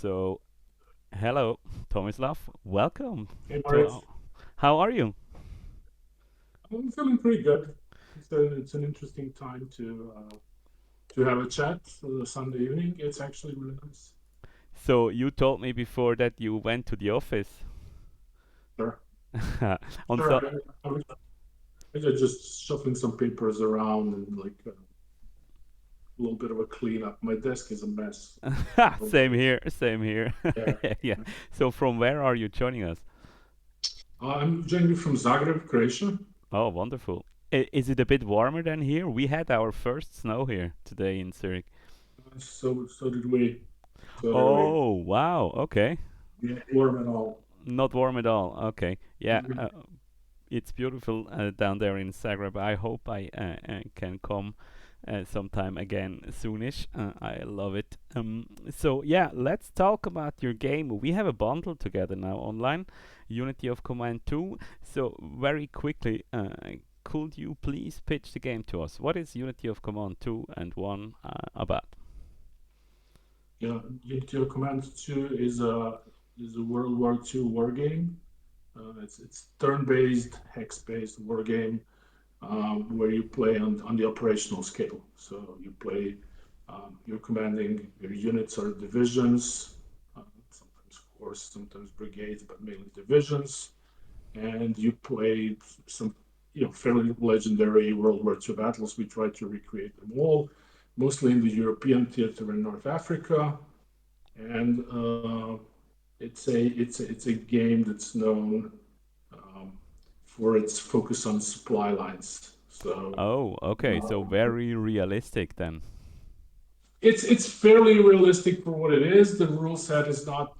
So, hello, Tomislav. Welcome Hey, to. Moritz. How are you? I'm feeling pretty good. It's an interesting time to have a chat Sunday evening. It's actually really nice. So, you told me before that you went to the office. Sure, On sure. so, I was just shuffling some papers around and like a little bit of a cleanup. My desk is a mess. same here, same here. Yeah. Yeah. So, from where are you joining us? I'm joining you from Zagreb, Croatia. Oh, wonderful. Is it a bit warmer than here? We had our first snow here today in Zurich. So did we. So did we. Oh, wow. Okay. Yeah, warm at all. Not warm at all. Okay. Yeah. It's beautiful down there in Zagreb. I hope I can come sometime again soonish. I love it. So yeah, let's talk about your game. We have a bundle together now online, Unity of Command 2. So very quickly, could you please pitch the game to us? What is Unity of Command 2 and 1 about? Yeah, Unity Command 2 is a World War II war game. It's turn-based, hex-based war game where you play on the operational scale. So you play, you're commanding your units or divisions, sometimes corps, sometimes brigades, but mainly divisions. And you play some, fairly legendary World War II battles. We try to recreate them all, mostly in the European theater in North Africa. And it's a game that's known um, for its focus on supply lines. So Oh, okay. So uh, very realistic then. it's fairly realistic for what it is. The rule set is not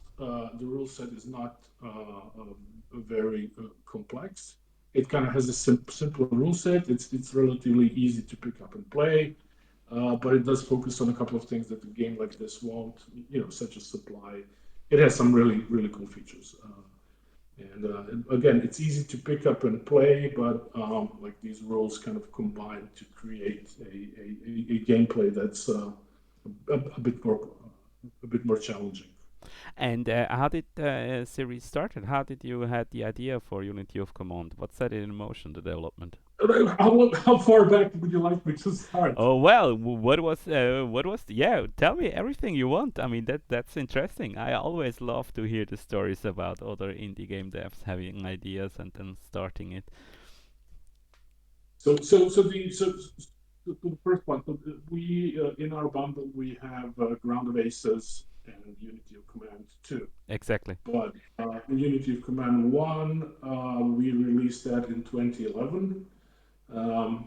very complex. It kind of has a simple rule set. It's relatively easy to pick up and play, but it does focus on a couple of things that a game like this won't. Such as supply. It has some really cool features. And again, it's easy to pick up and play, but like these rules kind of combine to create a gameplay that's a bit more challenging. And how did the series started? How did you had the idea for Unity of Command? What set it in motion, the development? How far back would you like me to start? Oh well, yeah? Tell me everything you want. I mean that's interesting. I always love to hear the stories about other indie game devs having ideas and then starting it. So the first one. So we in our bundle we have Ground of Aces and Unity of Command 2. Exactly. But Unity of Command 1, we released that in 2011.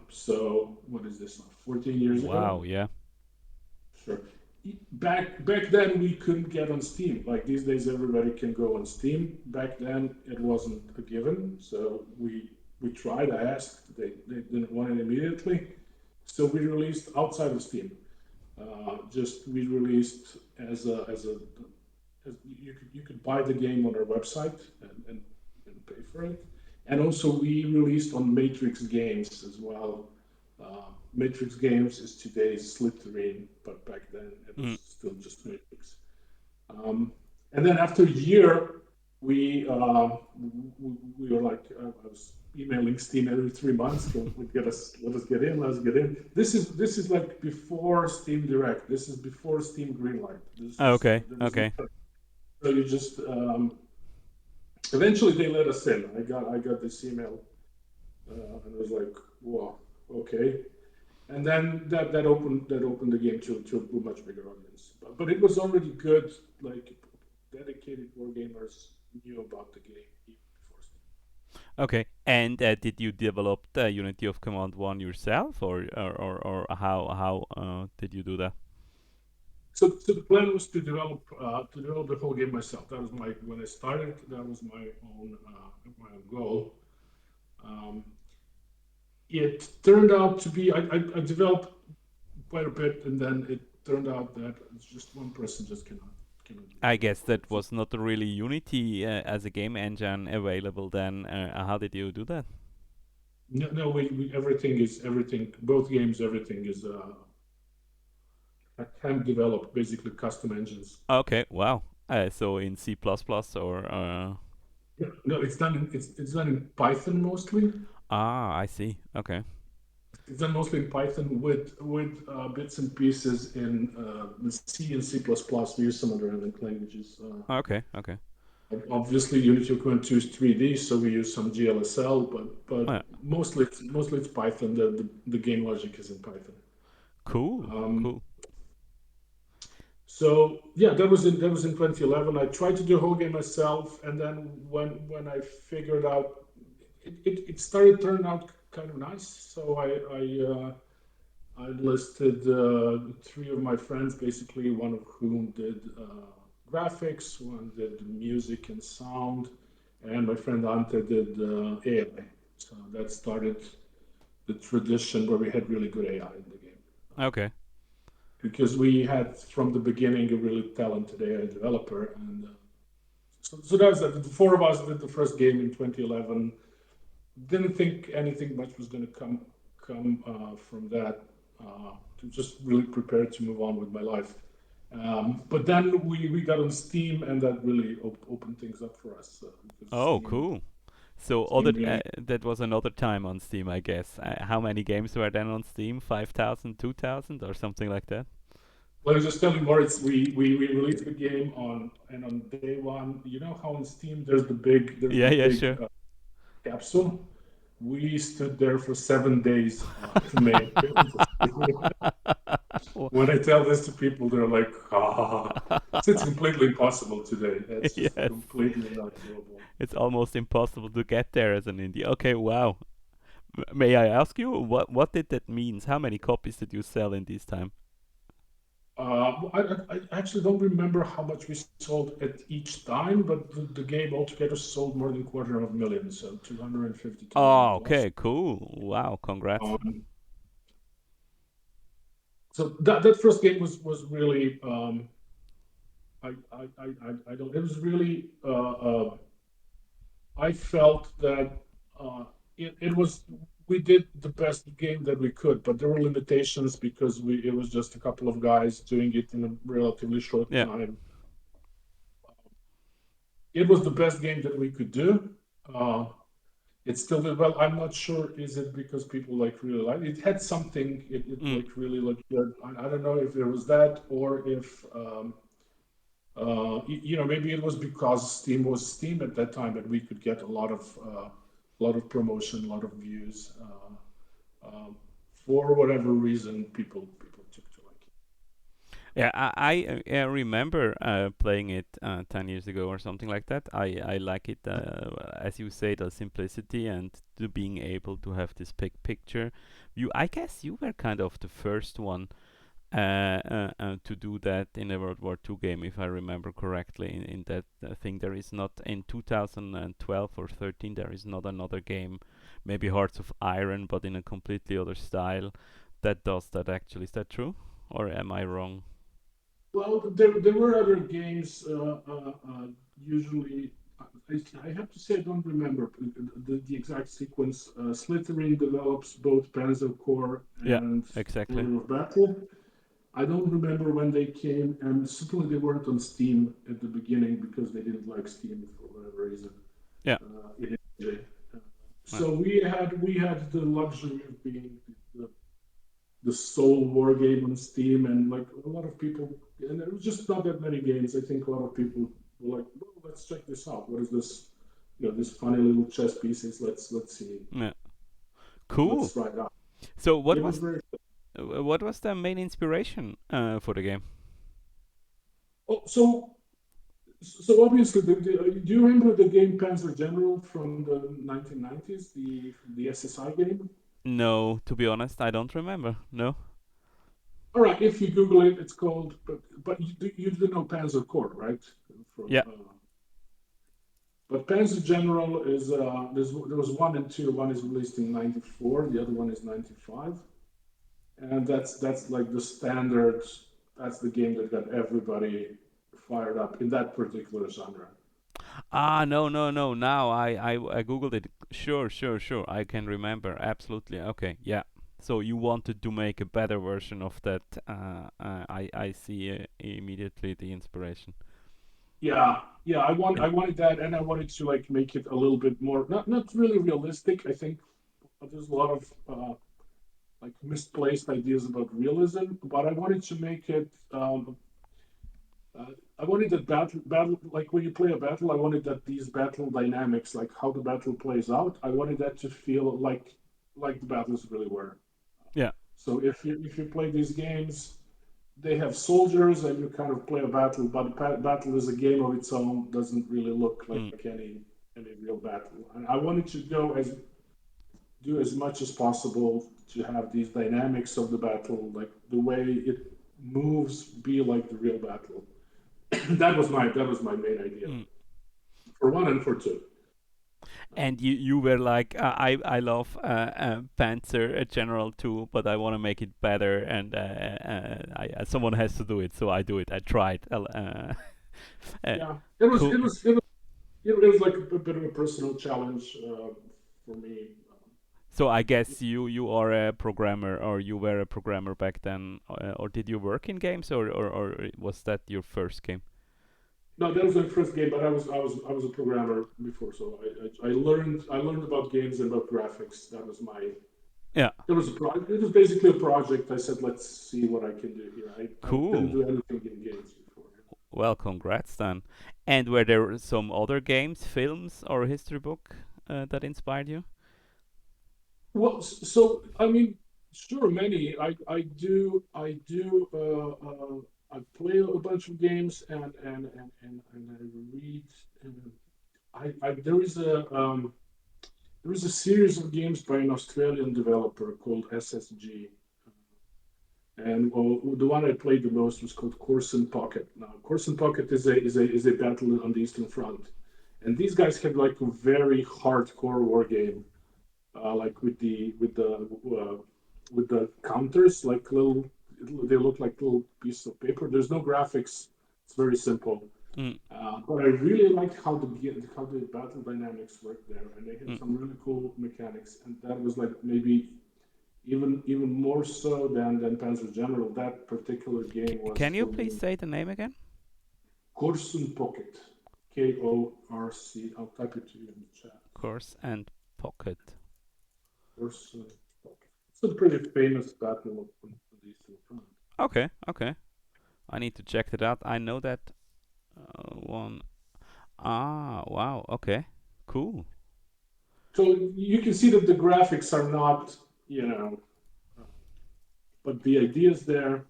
So what is this now? 14 years ago? Wow. Yeah. Sure. Back then we couldn't get on Steam. Like these days, everybody can go on Steam. Back then, it wasn't a given. So we tried. I asked. They didn't want it immediately. So we released outside of Steam. Just we released as you could buy the game on our website and pay for it. And also we released on Matrix Games as well. Matrix Games is today's Slytherin, but back then it was Mm. still just Matrix. And then after a year, we we were like I was emailing Steam every 3 months. Let us get in, let us get in. This is like before Steam Direct. This is before Steam Greenlight. This is Okay. there was Okay. so you just eventually they let us in. I got this email and I was like, wow, okay. And then that opened the game to a much bigger audience. But it was already good. Like dedicated war gamers knew about the game even before Steam. Okay. And did you develop the Unity of Command 1 yourself, or how did you do that? So the plan was to develop the whole game myself. That was my when I started. That was my own goal. Um, it turned out to be I developed quite a bit, and then it turned out that it's just one person just cannot do I it. guess that was not really Unity as a game engine available then. How did you do that? No, no, we everything. Both games, everything is hand developed, basically custom engines. Okay, wow. So in C++ or No, it's done in Python mostly. I see. Okay. It's done mostly in Python with bits and pieces in the C and C++. We use some other languages. Okay. Okay. Obviously, Unity Equipment 2 is 3D, so we use some GLSL, but Yeah. mostly it's Python. The game logic is in Python. Cool. Um, Cool. so yeah, that was in 2011. I tried to do the whole game myself, and then when I figured out, it started turning out kind of nice. So I listed three of my friends, basically, one of whom did graphics, one did music and sound, and my friend Ante did AI. So that started the tradition where we had really good AI in the game. Okay. Because we had from the beginning a really talented AI developer, and so that's that. The four of us did the first game in 2011. Didn't think anything much was going to come from that. To just really prepared to move on with my life. But then we got on Steam, and that really opened things up for us because Oh, cool. So other Steam really. that was another time on Steam, I guess. How many games were then on Steam? 5,000, 2,000, or something like that? Well, I was just telling Moritz, we released the game on day one. You know how on Steam there's the Yeah, yeah, big sure. capsule. We stood there for 7 days to make. When I tell this to people, they're like, ah, it's completely impossible today. It's just Yes. completely not doable. It's almost impossible to get there as an indie. Okay, wow. May I ask you what did that mean? How many copies did you sell in this time? I actually don't remember how much we sold at each time, but the game altogether sold more than 250,000, so 250,000 Oh, plus. okay, cool. Wow, congrats. Um, so that first game was really I don't it was really I felt that it was we did the best game that we could, but there were limitations because we it was just a couple of guys doing it in a relatively short Yeah. time. It was the best game that we could do. Uh, it still did well. I'm not sure is it because people like really like it had something it Mm. like really looked good. I don't know if it was that or if maybe it was because Steam was Steam at that time, and we could get a lot of promotion, a lot of views. For whatever reason, people took to like it. Yeah, I remember playing it 10 years ago or something like that. I like it, as you say, the simplicity and the being able to have this big picture. I guess you were kind of the first one to do that in a World War II game, if I remember correctly. In that thing, there is not in 2012 or 13. There is not another game, maybe Hearts of Iron, but in a completely other style that does that. Actually, is that true, or am I wrong? Well, there were other games. Usually, I have to say I don't remember the exact sequence. Slytherin develops both Panzer Corps Yeah, and exactly. Order of Battle. I don't remember when they came, and certainly they weren't on Steam at the beginning because they didn't like Steam for whatever reason. Yeah. Initially. Uh, Yeah. so we had the luxury of being the sole war game on Steam, and like a lot of people, and there was just not that many games. I think a lot of people were like, "Well, let's check this out. What is this? This funny little chess pieces. Let's see. Yeah. Cool. Let's try it out." So It was very. what was the main inspiration for the game? Oh, so obviously, do you remember the game Panzer General from the 1990s, the SSI game? No, to be honest, I don't remember. No. All right, if you Google it, it's called. But you do know Panzer Corps, right? From Yeah. But Panzer General is there was one and two. One is released in '94, the other one is '95, and that's like the standard. That's the game that got everybody fired up in that particular genre. Ah, no, no, no. Now I googled it. Sure, sure, sure. I can remember. Absolutely. Okay. Yeah. So you wanted to make a better version of that. I see immediately the inspiration. Yeah, yeah. I wanted that, and I wanted to like make it a little bit more not really realistic. I think there's a lot of like misplaced ideas about realism, but I wanted to make it. I wanted that battle like when you play a battle, I wanted that these battle dynamics, like how the battle plays out, I wanted that to feel like the battles really were. Yeah. So if you play these games, they have soldiers and you kind of play a battle, but the battle is a game of its own, doesn't really look like Mm. any real battle. And I wanted to go as do as much as possible to have these dynamics of the battle, like the way it moves, be like the real battle. That was my main idea Mm. for one and for two. And you were like, I love Panzer General too, but I want to make it better, and someone has to do it, so I do it. I tried. Uh, Yeah, it was cool. it was it was it was like a bit of a personal challenge for me. So I guess you are a programmer, or you were a programmer back then, or did you work in games, or was that your first game? No, that was my first game, but I was a programmer before, so I learned about games and about graphics. Yeah. It was basically a project. I said, let's see what I can do here. I didn't Cool. do anything in games before. Well, congrats then. And were there some other games, films, or history book that inspired you? Well, so I mean, sure, many. I play a bunch of games and I read. And there is a series of games by an Australian developer called SSG, and the one I played the most was called Course and Pocket. Now, Course and Pocket is a battle on the Eastern Front, and these guys have like a very hardcore war game like with the counters, like little, they look like little pieces of paper. There's no graphics. It's very simple. Mm, But I really liked how the battle dynamics work there, and they had mm. some really cool mechanics. And that was like maybe even more so than Panzer General. That particular game was Can you for please me say the name again? Korsun Pocket, KORC. I'll type it to you in the chat. Course and Pocket. Korsun Pocket. It's a pretty famous battle on the Eastern Front. Okay, okay. I need to check that out. I know that one. Ah, wow. Okay, cool. So you can see that the graphics are not, you know, uh, but the ideas there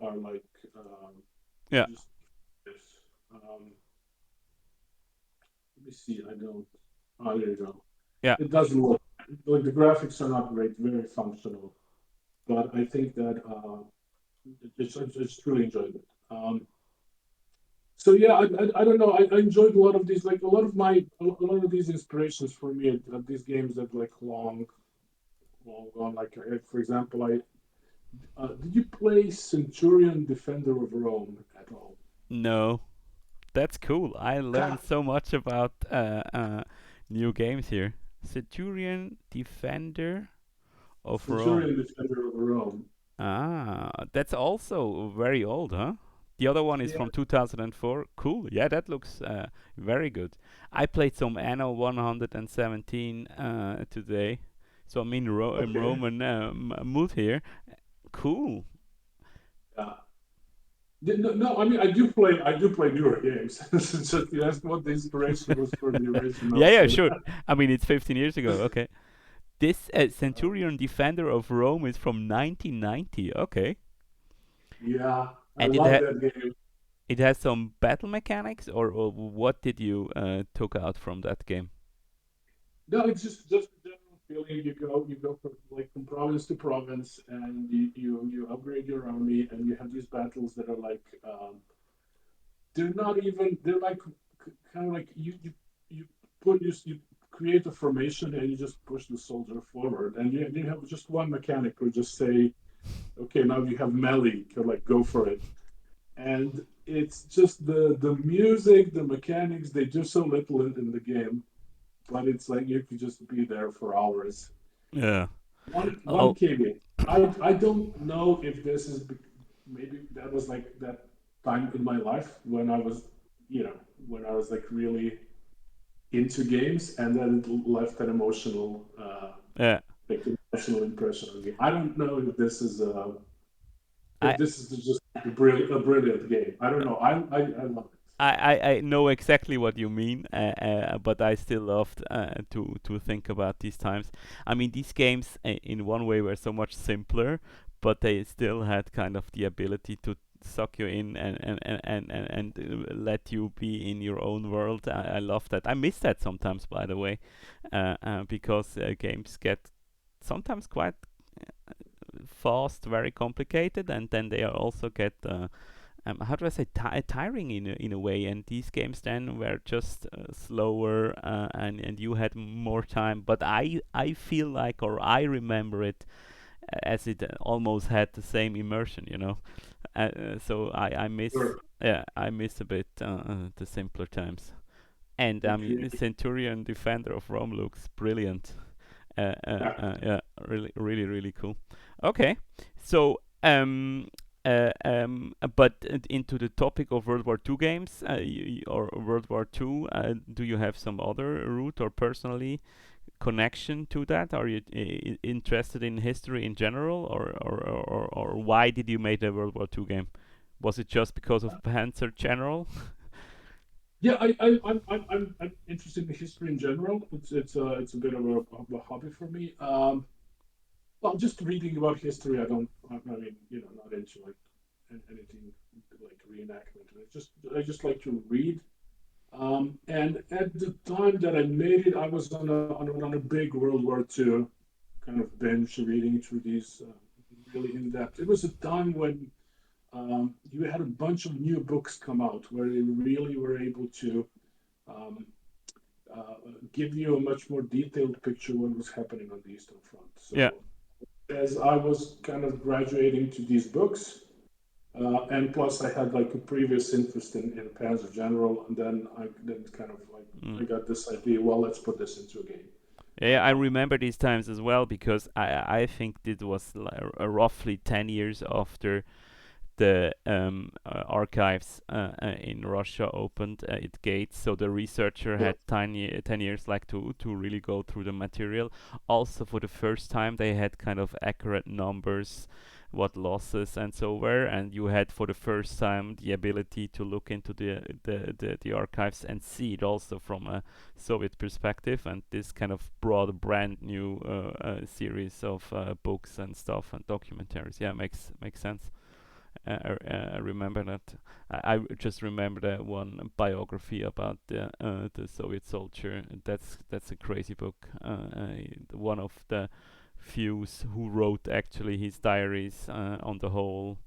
are like Yeah, just this. Let me see. I don't. Oh, there you go. yeah. It doesn't look like the graphics are not great, very functional, but I think that I just truly enjoyed it. So yeah, I don't know. I enjoyed a lot of these, like a lot of these inspirations for me these games that like long gone. Like for example, I did you play Centurion Defender of Rome at all? No, that's cool. I learned so much about new games here. Centurion Defender of Rome. Centurion Defender of Rome. Ah, that's also very old, huh? The other one is Yeah, from 2004. Cool. Yeah, that looks very good. I played some Anno 117 today, so I'm in okay. Roman mood here. Cool. Yeah. No, no, I mean I do play newer games. It's just that's what the inspiration was for the Yeah, original. yeah, So sure. I mean, it's 15 years ago. Okay. This Centurion Defender of Rome is from 1990. Okay. yeah, I And love that game. it has some battle mechanics, or what did you took out from that game? No, it's just a general feeling. You go from province to province, and you upgrade your army, and you have these battles that are like they're not even they're like kind of like you create a formation and you just push the soldier forward, and you have just one mechanic who just say, okay, now you have melee, you like go for it, and it's just the music, the mechanics. They do so little in the game, but it's like you could just be there for hours. Yeah. One Oh, caveat. I don't know if this is maybe that was like that. time in my life when I was, when I was like really into games, and then it left an emotional, Yeah. like emotional impression on me. I don't know if this is I just a brilliant game. I don't know. I love it. I know exactly what you mean, but I still loved to think about these times. I mean, these games in one way were so much simpler, but they still had kind of the ability to suck you in and let you be in your own world. I love that. I miss that sometimes, by the way, because games get sometimes quite fast, very complicated, and then they also get how do I say tiring in a way. And these games then were just slower, and you had more time. But I feel like, or I remember it as it almost had the same immersion, you know. So I miss, Sure. yeah, I miss a bit the simpler times. And I mean, Okay. Centurion Defender of Rome looks brilliant. Yeah. Yeah, really, really, really cool. Okay, so but into the topic of World War Two games, or World War Two, do you have some other route or personally connection to that? Are you interested in history in general, or why did you make the World War Two game? Was it just because of Panzer General? Yeah, I'm interested in history in general. It's a bit of a hobby for me. Well, just reading about history, I mean, not into like anything like reenactment. I just like to read. And at the time that I made it, I was on a big World War II kind of binge reading through these really in depth. It was a time when you had a bunch of new books come out where they really were able to um, uh, give you a much more detailed picture of what was happening on the Eastern Front. Yeah. So as I was kind of graduating to these books, and plus I had like a previous interest in Panzer General, and then I then kind of like Mm. I got this idea. Well, let's put this into a game. Yeah, I Uh, remember these times as well because I think it was roughly 10 years after the archives in Russia opened its gates, so the researcher yeah, had 10 years like to really go through the material. Also, for the first time, they had kind of accurate numbers, what losses and so were, and you had for the first time the ability to look into the archives and see it also from a Soviet perspective, and this kind of brought a brand new series of books and stuff and documentaries. Yeah, makes sense. I remember that. I just remember that one biography about the Soviet soldier. That's a crazy book. One of the few who wrote actually his diaries on the whole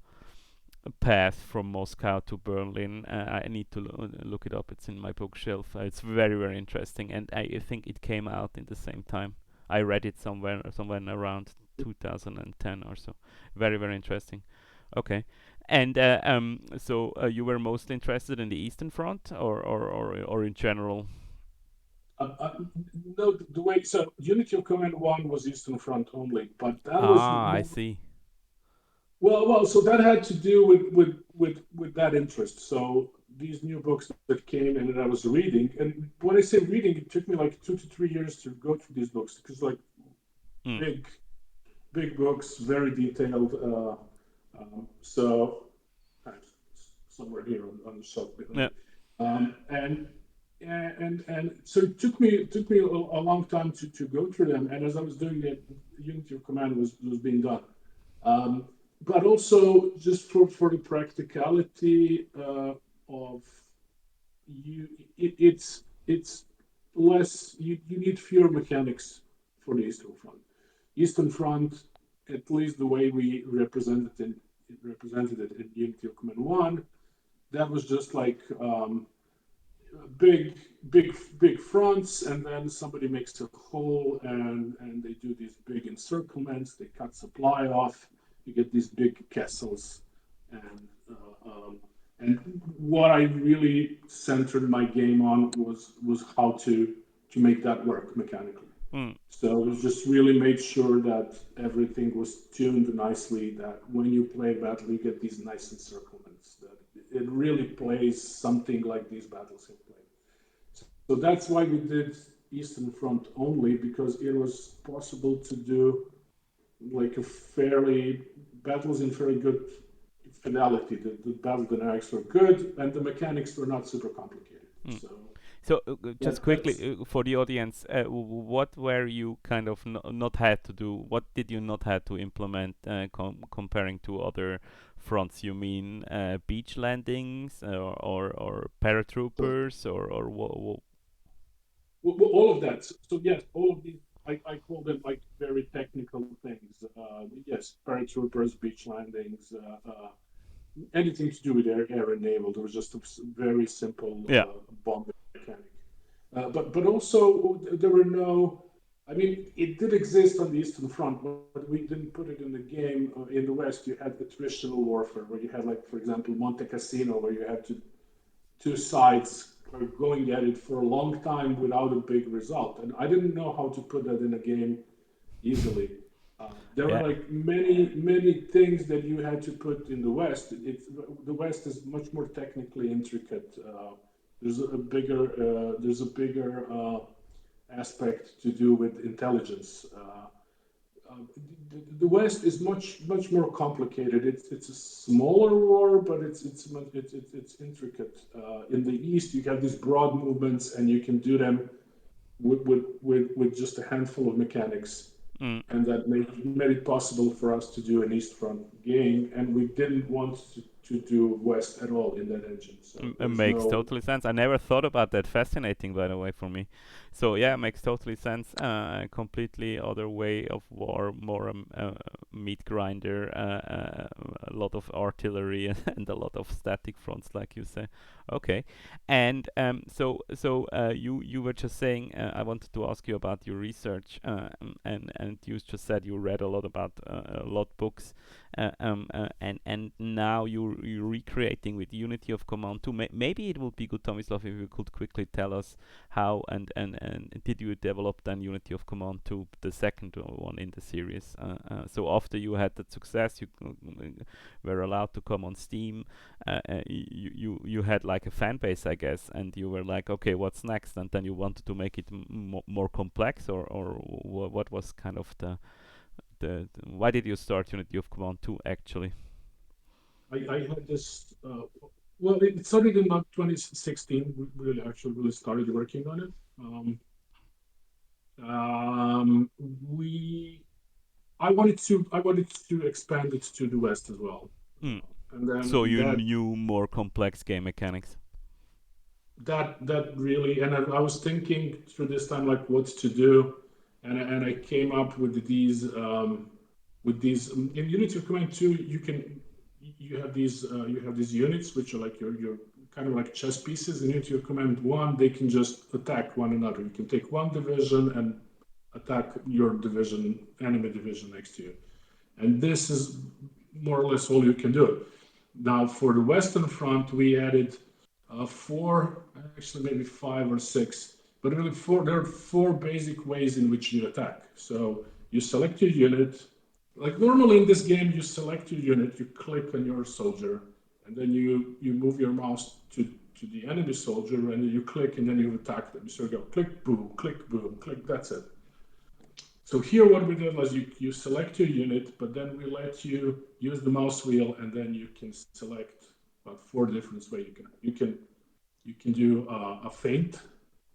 path from Moscow to Berlin. I need to look it up. It's in my bookshelf. It's very very interesting, and I think it came out in the same time. I read it somewhere around 2010 or so. Very very interesting. Okay. And so you were mostly interested in the Eastern Front, or in general? uh, uh, no, the way so Unity of Command One was Eastern Front only, but that was Ah, I more, see. well. So that had to do with that interest. So these new books that came and that I was reading, and when I say reading, it took me like 2 to 3 years to go through these books because like Mm. big big books, very detailed. So somewhere here on the shelf behind Yeah. me. And so it took me a long time to go through them. And as I was doing it, Unity of Command was being done. Um, but also just for the practicality of you, it's less. You need fewer mechanics for the Eastern Front. Eastern Front, at least the way we represented it in Unity of Command One, that was just like big, big fronts, and then somebody makes a hole, and they do these big encirclements. They cut supply off. You get these big castles, and uh, um, and what I really centered my game on was how to make that work mechanically. Mm, So we just really made sure that everything was tuned nicely, that when you play battle, you get these nice encirclements, that it really plays something like these battles have played. So that's why we did Eastern Front only, because it was possible to do like a fairly battles in very good fidelity. The battle dynamics were good, and the mechanics were not super complicated. mm. So So just that's quickly for the audience, what were you kind of not had to do? What did you not had to implement comparing to other fronts? You mean beach landings or so paratroopers or what? all of that. So yes, all of these. I call them like very technical things. Yes, paratroopers, beach landings, anything to do with air and naval. There was just a very simple Yeah, bombing mechanic. But also there were no. I mean, it did exist on the Eastern Front, but we didn't put it in the game. In the West, you had attritional warfare, where you had, like, for example, Monte Cassino, where you had to two sides are going at it for a long time without a big result. And I didn't know how to put that in a game easily. There were yeah, like many things that you had to put in the West. The West is much more technically intricate. There's a bigger aspect to do with intelligence. The West is much more complicated. It's a smaller war, but it's intricate. In the East, you have these broad movements, and you can do them with just a handful of mechanics, mm. and that made it possible for us to do an East Front game. And we didn't want to do West at all in that engine. So It there's makes no. totally sense. I never thought about that. Fascinating, by the way, for me. So yeah, it makes totally sense. Completely other way of war, more meat grinder, a lot of artillery and a lot of static fronts, like you say. Okay, and you were just saying. I wanted to ask you about your research, and you just said you read a lot about a lot books and now you're recreating with Unity of Command 2. Maybe it would be good, Tomislav, if you could quickly tell us how and did you develop then Unity of Command 2, the second one in the series? So after you had that success, you were allowed to come on Steam. You had like a fan base, I guess, and you were like, okay, what's next? And then you wanted to make it more complex, or what was kind of the why did you start Unity of Command 2 actually? I had this. Well, it started in about 2016. We really started working on it. We I wanted to expand it to the West as well, Mm. and then So you knew more complex game mechanics. that really, and I was thinking through this time like what to do, and I came up with these in Unity of Command 2. You have these units which are like your kind of like chess pieces. In Unity of Command 1, they can just attack one another. You can take one division and attack your division, enemy division next to you. And this is more or less all you can do. Now, for the Western Front, we added four, actually maybe five or six, but really four. There are four basic ways in which you attack. So you select your unit. Like normally in this game, you select your unit, you click on your soldier, and then you move your mouse to the enemy soldier, and then you click, and then you attack them. So you go click, boom, click, boom, click. That's it. So here what we did was you select your unit, but then we let you use the mouse wheel, and then you can select about four different ways. You can do a feint.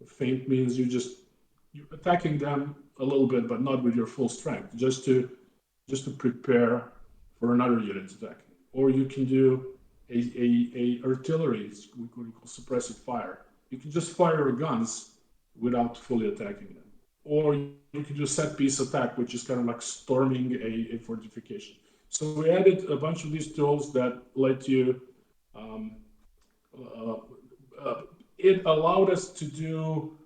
A feint means you're attacking them a little bit, but not with your full strength, just to prepare for another unit attack. Or you can do a artillery, we call suppressive fire. You can just fire guns without fully attacking them. Or you can do set piece attack, which is kind of like storming a fortification. So we added a bunch of these tools that let you um, uh, uh, it allowed us to do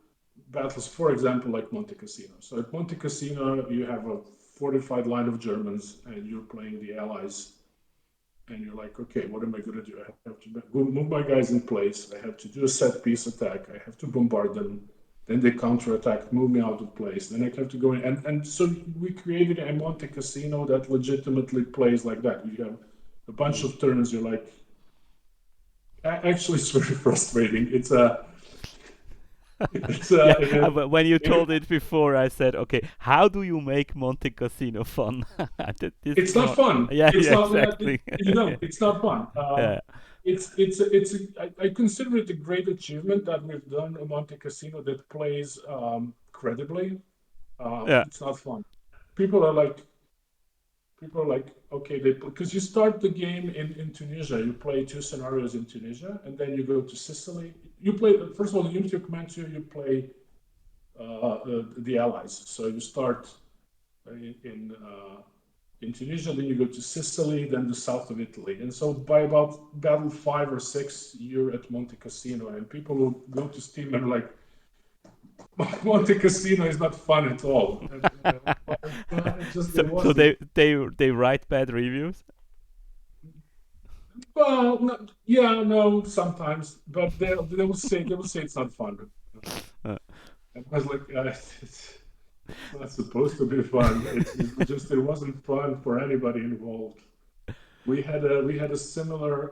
battles, for example, like Monte Cassino. So at Monte Cassino, you have a fortified line of Germans, and you're playing the Allies, and you're like, okay, what am I going to do? I have to move my guys in place. I have to do a set piece attack. I have to bombard them. Then they counterattack, move me out of place. Then I have to go in, and so we created a Monte Casino that legitimately plays like that. You have a bunch of turns. You're like, actually, it's very frustrating. It's Yeah, a, but when you told it before, I said, okay, how do you make Monte Casino fun? This it's is not not. fun. Yeah, It's yeah, not. exactly. You know, it's not fun. Yeah, I consider it a great achievement that we've done a Monte Casino that plays credibly. yeah, It's not fun. People are like, okay, because you start the game in Tunisia, you play two scenarios in Tunisia, and then you go to Sicily. You play first of all in Unity of Command 2, you play the Allies. So you start in Tunisia, then you go to Sicily, then the south of Italy. And so by about battle 5 or 6, you're at Monte Cassino, and people will go to Steam and are like, Monte Cassino is not fun at all. so It so wasn't. they write bad reviews. Well, no, yeah, no, sometimes, but they will say it's not fun. Uh, And I was like, it's not supposed to be fun. It's just it wasn't fun for anybody involved. We had a similar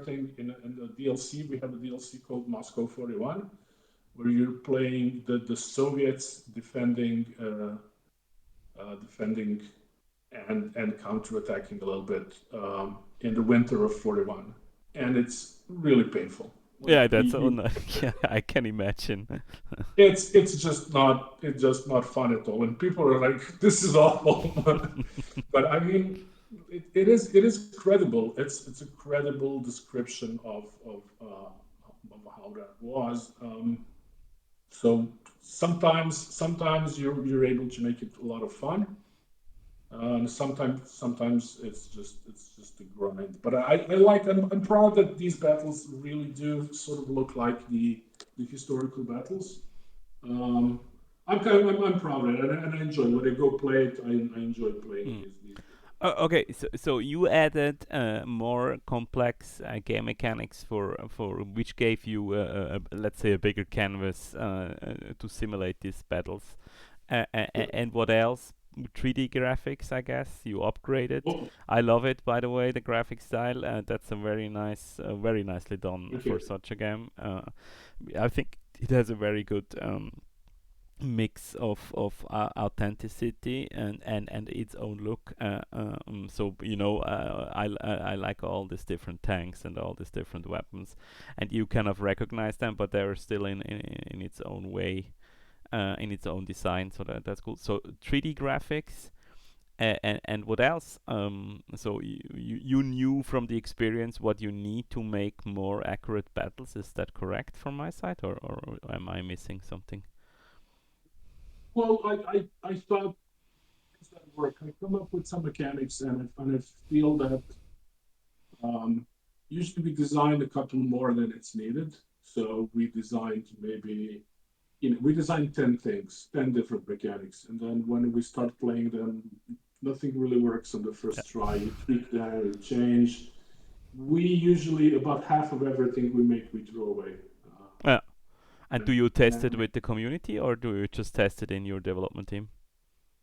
thing in the DLC. We have a DLC called Moscow 41, where you're playing the Soviets defending and counterattacking a little bit in the winter of 41, and it's really painful. Like yeah, that's on. Yeah, I can imagine. it's just not fun at all, and people are like, "This is awful," but I mean, it is credible. It's a credible description of how that was. So sometimes you're able to make it a lot of fun. Sometimes it's just a grind. But I'm proud that these battles really do sort of look like the historical battles. Um, I'm proud of it, and I enjoy when I go play it. I enjoy playing Mm. these. Okay, so you added more complex game mechanics for which gave you let's say a bigger canvas to simulate these battles. And what else? 3D graphics, I guess you upgraded. Oh, I love it, by the way, the graphic style. That's a very nicely done thank for you. such a game. I think it has a very good mix of authenticity and its own look. So I like all these different tanks and all these different weapons, and you kind of recognize them, but they're still in its own way, in its own design. So that's cool. So 3D graphics. And what else? So you knew from the experience what you need to make more accurate battles. Is that correct from my side, or am I missing something? Well, I thought things that work. I come up with some mechanics, and I feel that um, usually we design a couple more than it's needed. So we designed maybe we designed 10 things, 10 different mechanics. And then when we start playing them, nothing really works on the Yeah. first try. You tweak them, you change. We usually, about half of everything we make, we throw away. Yeah. And do you test it And with the community, or do you just test it in your development team?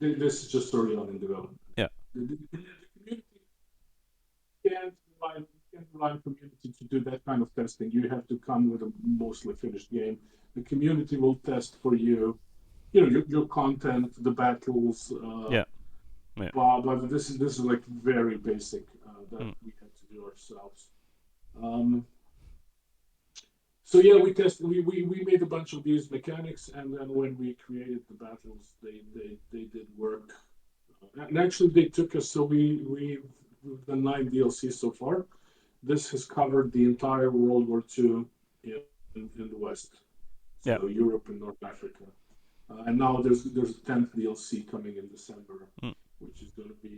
this is just early on in development. Yeah. The community can't rely on community to do that kind of testing. You have to come with a mostly finished game. The community will test for you, your content, the battles, Yeah. Yeah. but this is like very basic that Mm. we had to do ourselves. Um, so yeah, we made a bunch of these mechanics, and then when we created the battles, they did work. And actually, they took us. So we've done 9 DLCs so far. This has covered the entire World War II in the West, so Yeah. Europe and North Africa. And now there's a 10th DLC coming in December, Mm. which is going to be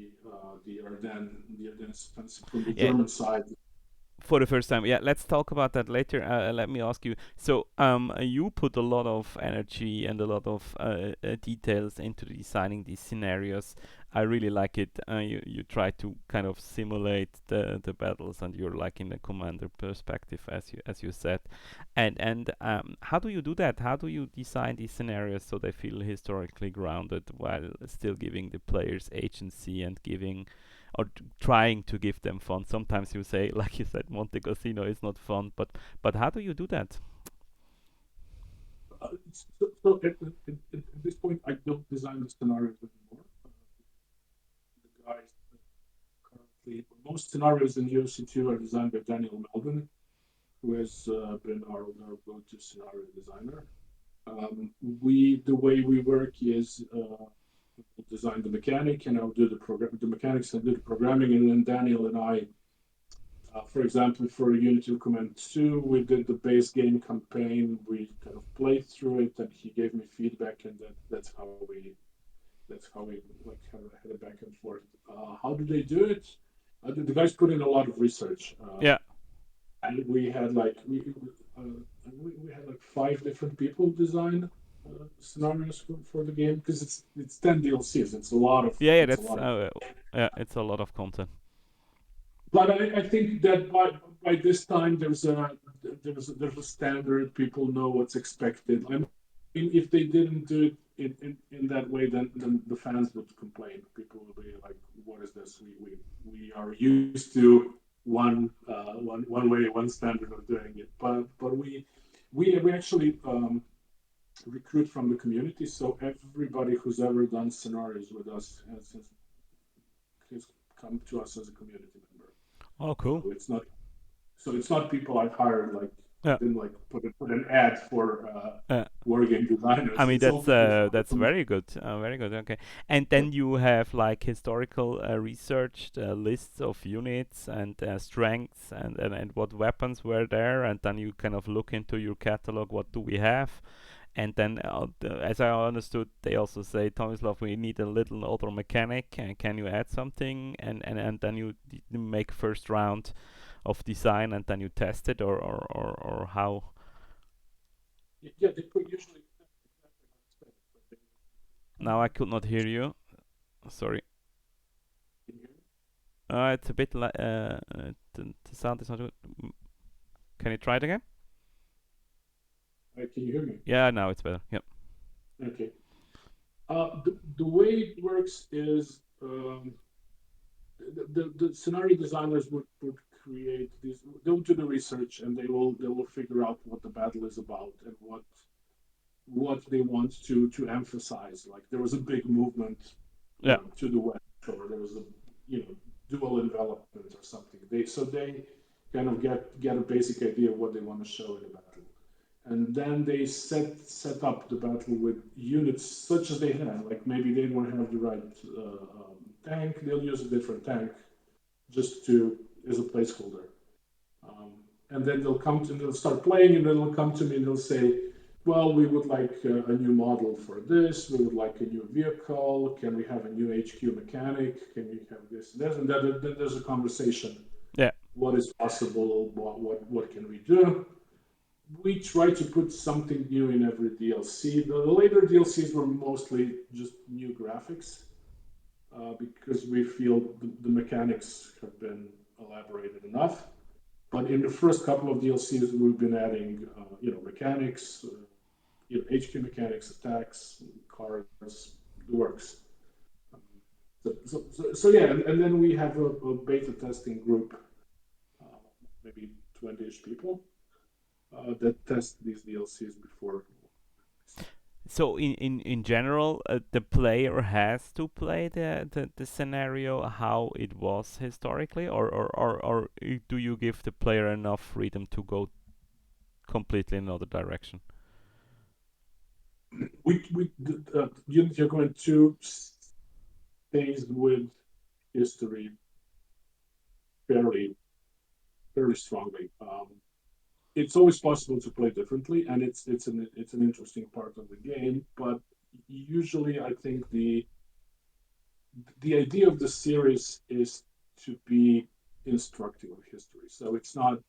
the Ardennes offensive from the Yeah. German side. For the first time, yeah. Let's talk about that later. Let me ask you. So, you put a lot of energy and a lot of details into designing these scenarios. I really like it. You try to kind of simulate the battles, and you're like in the commander perspective, as you said. And how do you do that? How do you design these scenarios so they feel historically grounded while still giving the players agency and giving or trying to give them fun. Sometimes you say, like you said, Monte Cassino is not fun, but how do you do that? At this point, I don't design the scenarios anymore. The guys currently, most scenarios in UC2 are designed by Daniel Melvin, who has been our go-to scenario designer. The way we work is design the mechanic, and I'll do the mechanics and do the programming, and then Daniel and I, for example, for Unity Command 2, we did the base game campaign. We kind of played through it, and he gave me feedback, and that's how we like had a back and forth. How do they do it? The guys put in a lot of research. Yeah. And we had like 5 different people design scenarios for the game because it's 10 DLCs. It's a lot of Yeah, yeah, it's a that's lot of. yeah, it's a lot of content. But I think that by this time there's a standard. People know what's expected. I mean, if they didn't do it in that way, then the fans would complain. People would be like, "What is this? We are used to one way, one standard of doing it." But we actually recruit from the community. So everybody who's ever done scenarios with us has come to us as a community member. Oh, So cool. it's not people I've hired like I Yeah. didn't like put an ad for Uh, wargame I designers. mean It's all people from the that's community. very good, very good. Okay, and then you have like historical researched lists of units and strengths and what weapons were there, and then you kind of look into your catalog. What do we have? And then, as I understood, they also say, Tomislav, we need a little other mechanic. Can you add something? And then you make first round of design, and then you test it, or how? Yeah, they put usually exactly how it's spent, but they Now I could not hear you. Sorry. can you hear me? It's a bit like the sound is not good. Can you try it again? Can you hear me? Yeah, now it's better. Yep. Okay. The way it works is the scenario designers would create these. They'll do the research and they will figure out what the battle is about and what they want to emphasize. Like there was a big movement, Yeah. to the west, or there was a dual envelopment or something. They kind of get a basic idea of what they want to show in a battle, and then they set up the battle with units such as they have. Like maybe they don't have the right tank, they'll use a different tank just to as a placeholder. Um, and then they'll start playing, and then they'll come to me and they'll say, "Well, we would like a new model for this. We would like a new vehicle. Can we have a new HQ mechanic? Can we have this, this, and that?" Then there's a conversation. Yeah. What is possible? What can we do? We try to put something new in every DLC. The later DLCs were mostly just new graphics because we feel the mechanics have been elaborated enough. But in the first couple of DLCs, we've been adding, mechanics, HQ mechanics, attacks, cards, the works. So yeah, and then we have a beta testing group, uh, maybe 20-ish people that test these DLCs before. So in general, the player has to play the scenario how it was historically, or do you give the player enough freedom to go completely another direction? Unity are going to stays with history fairly fairly strongly. It's always possible to play differently, and it's an interesting part of the game. But usually, I think the idea of the series is to be instructive of history. So it's not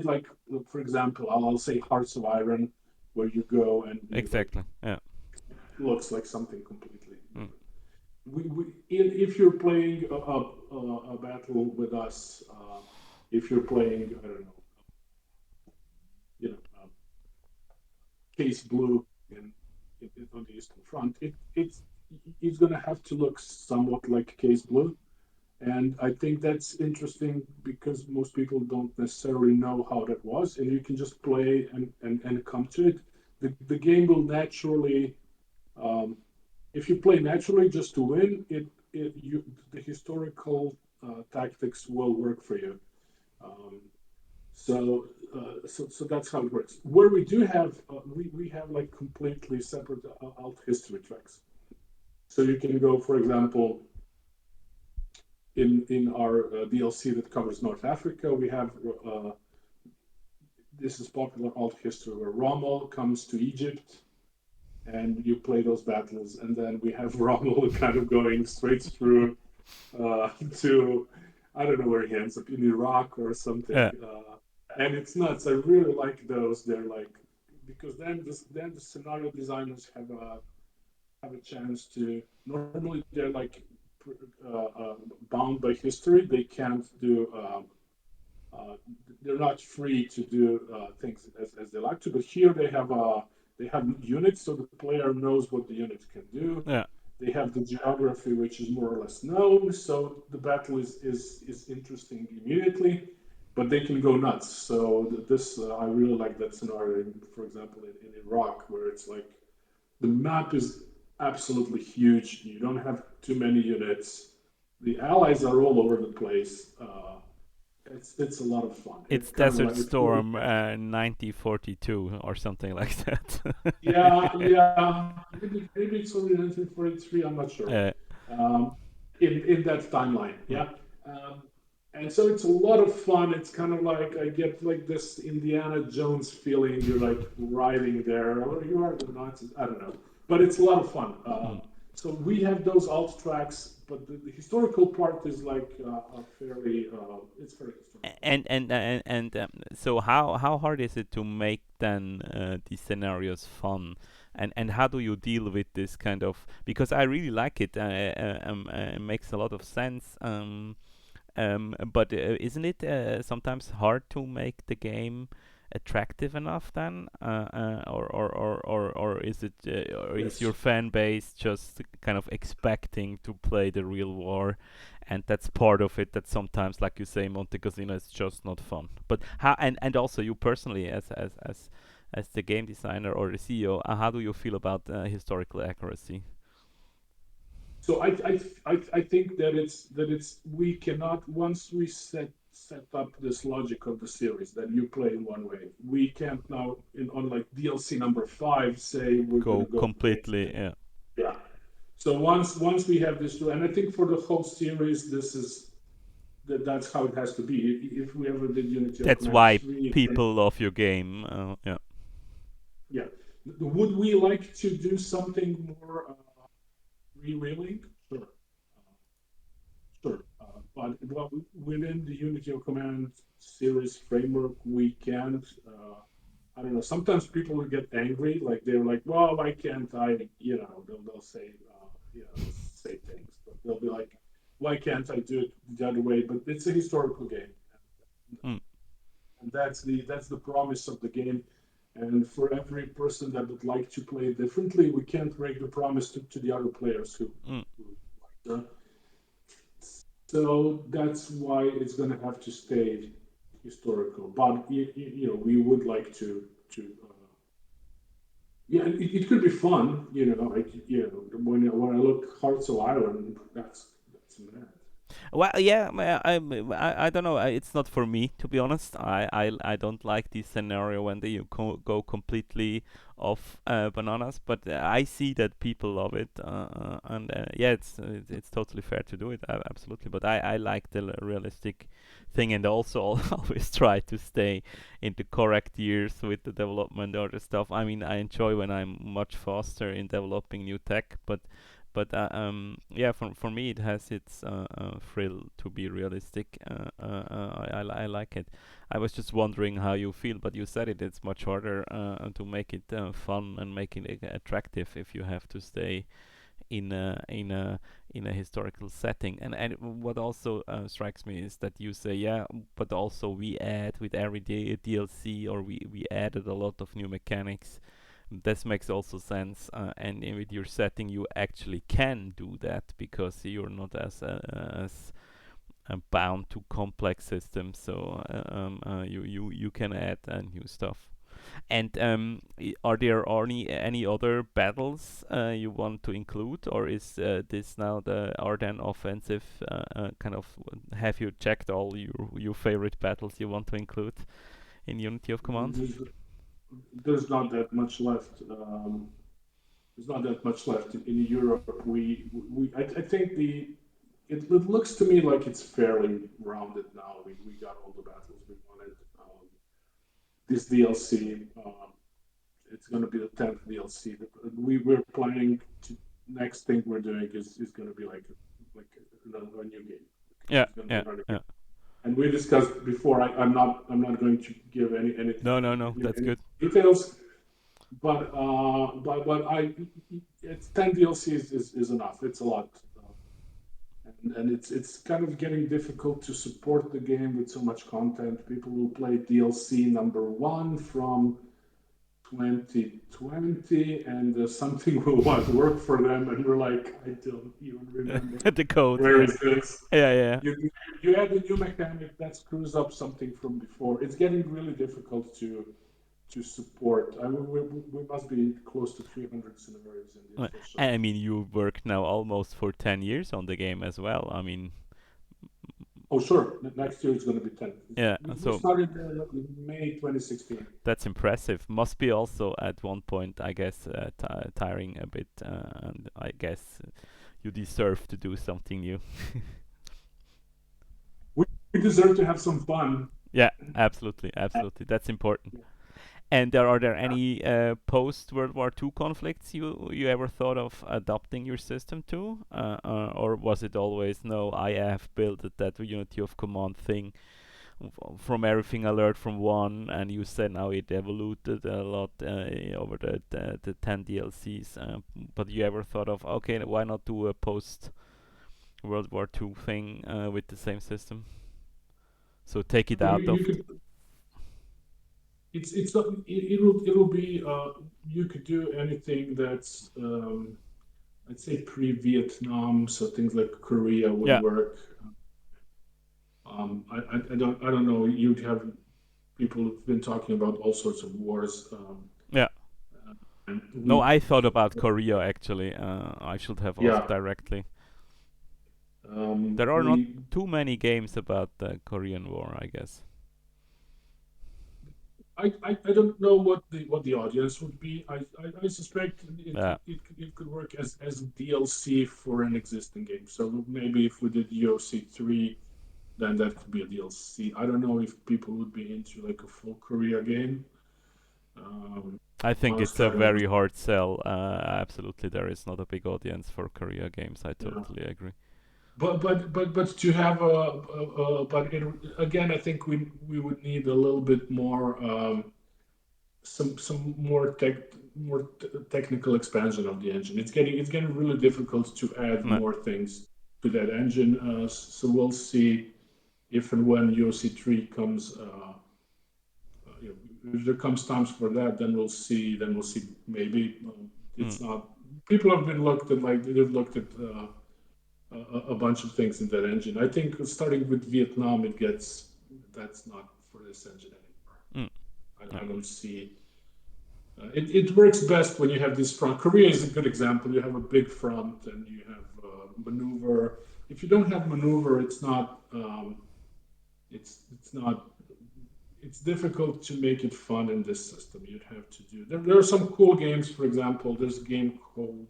like, for example, I'll say Hearts of Iron, where you go and you like Exactly. Yeah. looks like something completely Mm. different. If you're playing a battle with us, if you're playing, I don't know, Case Blue on the Eastern Front, it's going to have to look somewhat like Case Blue. And I think that's interesting because most people don't necessarily know how that was, and you can just play and come to it. The game will naturally, um, if you play naturally just to win, the historical tactics will work for you. Um, so that's how it works. Where we do have we have like completely separate alt history tracks. So you can go, for example, in our DLC that covers North Africa, we have this is popular alt history where Rommel comes to Egypt and you play those battles, and then we have Rommel kind of going straight through to I don't know where he ends up in Iraq or something. Yeah. And it's nuts. I really like those. They're like because then the scenario designers have a chance to. Normally they're like bound by history. They can't do. Uh, they're not free to do things as they like to. But here they have units, so the player knows what the unit can do. Yeah. They have the geography, which is more or less known, so the battle is interesting immediately, but they can go nuts. So this I really like that scenario, for example, in Iraq, where it's like the map is absolutely huge. You don't have too many units. The allies are all over the place. It's a lot of fun. It's It kind of Desert like it feels Storm 1942 or something like that. yeah. Maybe it's only 1943. I'm not sure. uh, Um, in that timeline, mm. yeah. Um, and so it's a lot of fun. It's kind of like I get like this Indiana Jones feeling. You're like riding there, or you are the Nazis. I don't know, but it's a lot of fun. Mm. So we have those alt tracks, but the historical part is like a fairly it's very historical. So how hard is it to make then these scenarios fun, and how do you deal with this kind of, because I really like it, it makes a lot of sense, but isn't it sometimes hard to make the game attractive enough then, or is it or is your Yes. fan base just kind of expecting to play the real war, and that's part of it, that sometimes, like you say, Monte Cassino is just not fun? But how, and also you personally as the game designer or the CEO, how do you feel about historical accuracy? So I think that it's we cannot once we set up this logic of the series that you play in one way, we can't now on like DLC number 5 say we're Go gonna go play completely, yeah. yeah. So once we have this and I think for the whole series this is that's how it has to be. If we ever did Unity or That's Command why 3, then people love your game. Yeah. yeah. Would we like to do something more revealing? Sure. Sure. But within the Unity of Command series framework, we can't. I don't know. Sometimes people will get angry, like they're like, "Well, why can't I?" They'll say, they'll say things, but they'll be like, "Why can't I do it the other way?" But it's a historical game, Mm, and that's the promise of the game. And for every person that would like to play differently, we can't break the promise to the other players mm. who like so that's why it's going to have to stay historical. But we would like to yeah, it could be fun. Like when I look Hearts of Iron, that's mad. Well, yeah, I don't know. It's not for me, to be honest. I don't like this scenario when they go completely off bananas. But I see that people love it, and yeah, it's totally fair to do it, absolutely. But I like the realistic thing, and also always try to stay in the correct years with the development or the stuff. I mean, I enjoy when I'm much faster in developing new tech, but yeah, for me it has its thrill to be realistic. I like it. I was just wondering how you feel, but you said it. It's much harder to make it fun and make it attractive if you have to stay in a historical setting. And what also strikes me is that you say, yeah, but also we add with every DLC, or we added a lot of new mechanics. This makes also sense, and with your setting you actually can do that because you're not as bound to complex systems, so you can add new stuff. And are there any other battles you want to include, or is this now the Ardennes offensive kind of? Have you checked all your favorite battles you want to include in Unity of Command? There's, there's not that much left. There's not that much left in Europe. I think it looks to me like it's fairly rounded now. We got all the battles we wanted. This DLC, it's going to be the 10th DLC. We're planning to next thing we're doing is going to be like a new game. Yeah, It's going to be yeah, another game. yeah. And we discussed before. I'm not going to give No, that's any good. details. But it's 10 DLCs is enough. It's a lot, and it's kind of getting difficult to support the game with so much content. People will play DLC number one from 2020, and something will work for them, and we're like, I don't even remember The code, where yeah, is this. yeah, yeah. You add a new mechanic that screws up something from before. It's getting really difficult to support. We must be close to 300 scenarios in the official. And I mean, you worked now almost for 10 years on the game as well. I mean, Oh, sure. Next year it's going to be 10. yeah, We so started in May 2016. that's impressive. Must be also at one point, I guess, tiring a bit, and I guess you deserve to do something new. We deserve to have some fun. Yeah, absolutely, absolutely. That's important. And are there any post World War II conflicts you ever thought of adapting your system to, or was it always no? I have built that Unity of Command thing from everything I learned from one, and you said now it evolved a lot over the 10 DLCs. But you ever thought of, okay, why not do a post World War II thing with the same system? So take it out of. You could. It'll be. You could do anything that's. I'd say pre-Vietnam, so things like Korea would Yeah. work. I don't know. You'd have people who've been talking about all sorts of wars. Yeah. And No, we, I thought about Korea actually. I should have asked yeah, directly. There are not we too many games about the Korean War, I guess. I don't know what the audience would be. I suspect Yeah. it could work as a DLC for an existing game. So maybe if we did UOC 3, then that could be a DLC. I don't know if people would be into like a full Korea game. I think it's Honestly, a I don't know. very hard sell. Absolutely, there is not a big audience for Korea games. I Yeah. totally agree. But to have but again, I think we would need a little bit more some more technical expansion of the engine. It's getting really difficult to add No. more things to that engine. So we'll see if and when UOC 3 comes. If there comes times for that, then we'll see. Then we'll see. Maybe Mm. it's not. People have been looked at like they've looked at a bunch of things in that engine. I think starting with Vietnam, it gets that's not for this engine anymore. Mm. Yeah. I don't see. It works best when you have this front. Korea is a good example. You have a big front and you have maneuver. If you don't have maneuver, it's not. It's not. It's difficult to make it fun in this system. You'd have to do. There are some cool games. For example, there's a game called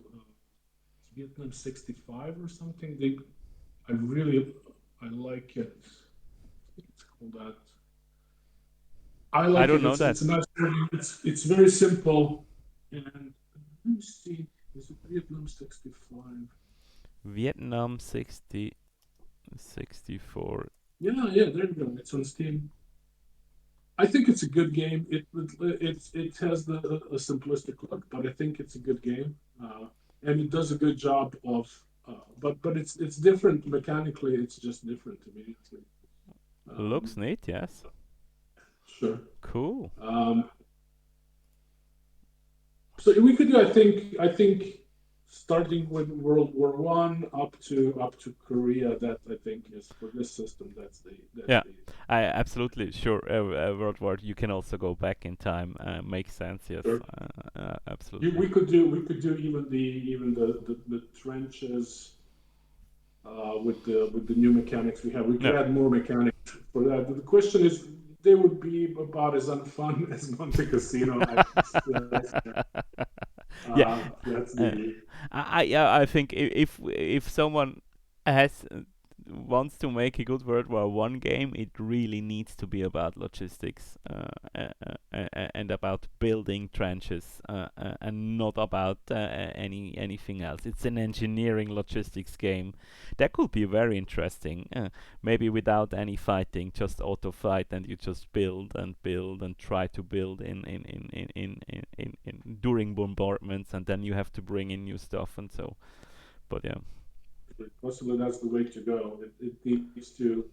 Vietnam 65 or something. I really, I like it. It's called that. I I like don't it. know It's that. a nice. It's very simple, and let me see. Is it Vietnam 65? Vietnam 60 64. Yeah, there you go. It's on Steam. I think it's a good game. It has a simplistic look, but I think it's a good game, and it does a good job of. But it's different mechanically. It's just different immediately. Looks Um, neat, yes. sure. Cool. Um, so we could do. I think starting with World War I up to Korea. That I think is for this system. That's Yeah, the I absolutely sure. World War. You can also go back in time. Makes sense. Yes. sure. Absolutely. We could do even the trenches with the new mechanics we have. We could Yeah. add more mechanics for that. But the question is, they would be about as unfun as Monte Casino. Yeah. That's Uh, the yeah, I think if someone has wants to make a good World War One game, it really needs to be about logistics and about building trenches and not about anything else. It's an engineering logistics game that could be very interesting. Maybe without any fighting, just auto fight, and you just build and try to build in during bombardments, and then you have to bring in new stuff and so. But yeah. possibly that's the way to go. It needs to,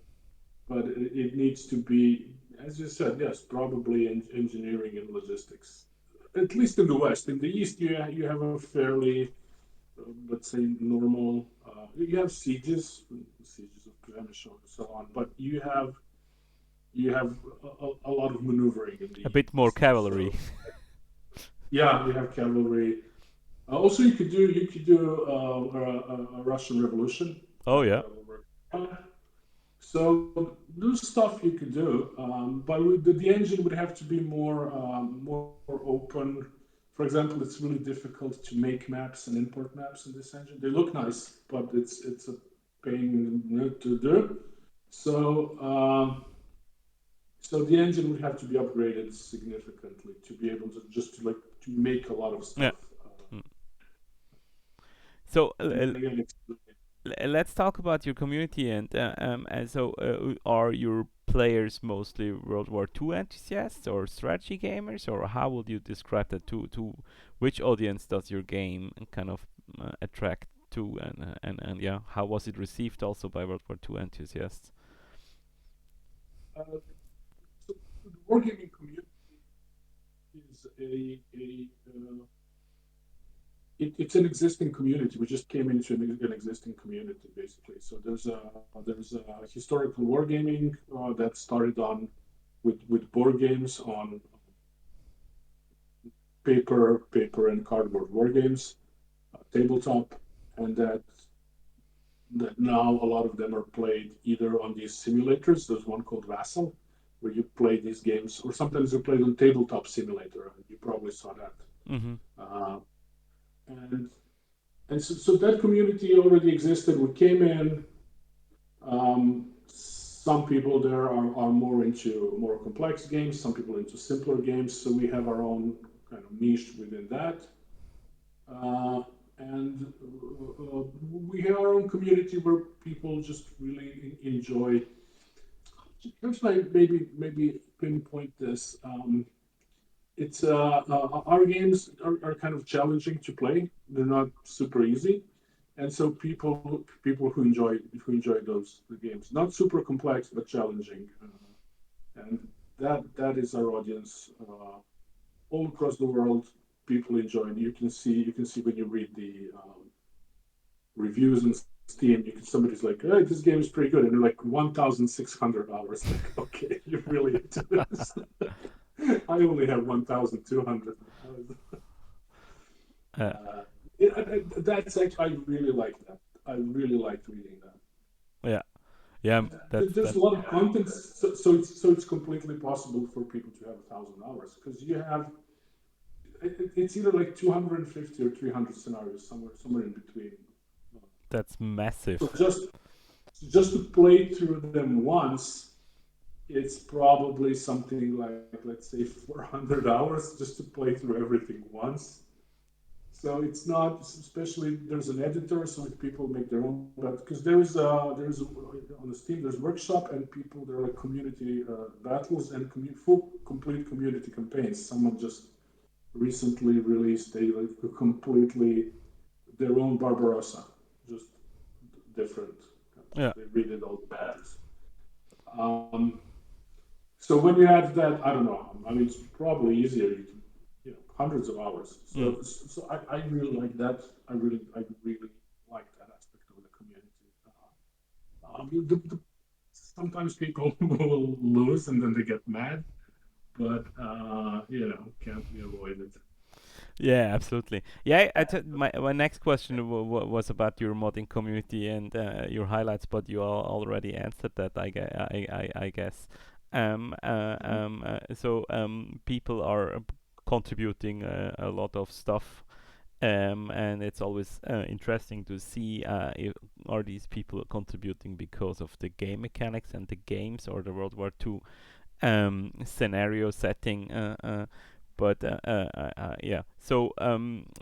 but it needs to be, as you said, yes, probably engineering and logistics. At least in the West. In the East, you have a fairly, let's say, normal. You have sieges of skirmish and so on, but you have a lot of maneuvering in the A bit more East. cavalry. So yeah, you have cavalry. Also, you could do a Russian Revolution. Oh yeah. That will work. So there's stuff you could do, but the engine would have to be more open. For example, it's really difficult to make maps and import maps in this engine. They look nice, but it's a pain to do. So so the engine would have to be upgraded significantly to be able to just to make a lot of Yeah. stuff. Mm. So And then again, it's let's talk about your community and so are your players mostly World War Two enthusiasts or strategy gamers, or how would you describe that to which audience does your game kind of attract to, and yeah, how was it received also by World War Two enthusiasts? uh, so the wargaming community is it's an existing community. We just came into an existing community basically. So there's a historical wargaming that started on with board games on paper and cardboard war games, tabletop, and that now a lot of them are played either on these simulators. There's one called Vassal, where you play these games, or sometimes you play on tabletop simulator. You probably saw that. Mm-hmm. Uh, and so that community already existed. We came in. Some people there are more into more complex games. Some people into simpler games. So we have our own kind of niche within that. Uh, and we have our own community where people just really enjoy. Here's my maybe pinpoint this. It's our games are kind of challenging to play. They're not super easy, and so people who enjoy those the games, not super complex but challenging, and that is our audience all across the world. People enjoy it. You can see when you read the reviews on Steam. Somebody's like, "Hey, this game is pretty good," and they're like 1,600 hours. Like, okay, you're really into this. I only have 1,200. Uh, That's actually, I really like that. I really liked reading that. yeah. Yeah. There's That. a lot of content, so it's completely possible for people to have 1,000 hours because it's either like 250 or 300 scenarios, somewhere in between. That's So massive. just to play through them once, it's probably something like, let's say, 400 hours just to play through everything once. So it's not, especially there's an editor, so if people make their own, but because on the Steam there's workshop and people there are like community battles and full complete community campaigns. Someone just recently released a like a completely their own Barbarossa, just different. Yeah. They redid all the battles. Um, so when you add that, I don't know. I mean, it's probably easier. You can, hundreds of hours. Mm. So I really like that. I really like that aspect of the community. Sometimes people will lose and then they get mad, but can't be avoided. Yeah, absolutely. Yeah, my next question was about your modding community and your highlights, but you already answered that. I guess. People are contributing a lot of stuff, and it's always interesting to see if are these people contributing because of the game mechanics and the games or the World War II scenario setting. Yeah, so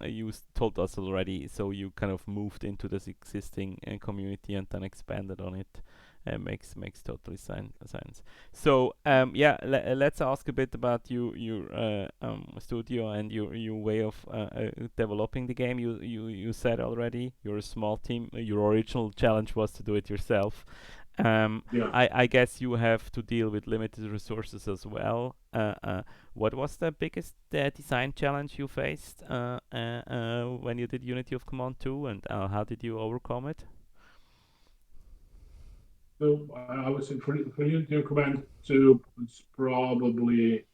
you told us already, so you kind of moved into this existing community and then expanded on it. Makes totally sense. So yeah, let's ask a bit about your studio and your way of developing the game. You said already you're a small team. Your original challenge was to do it yourself. Um, Yeah. I guess you have to deal with limited resources as well. What was the biggest design challenge you faced when you did Unity of Command 2, and how did you overcome it? So I would say for you to command to it's probably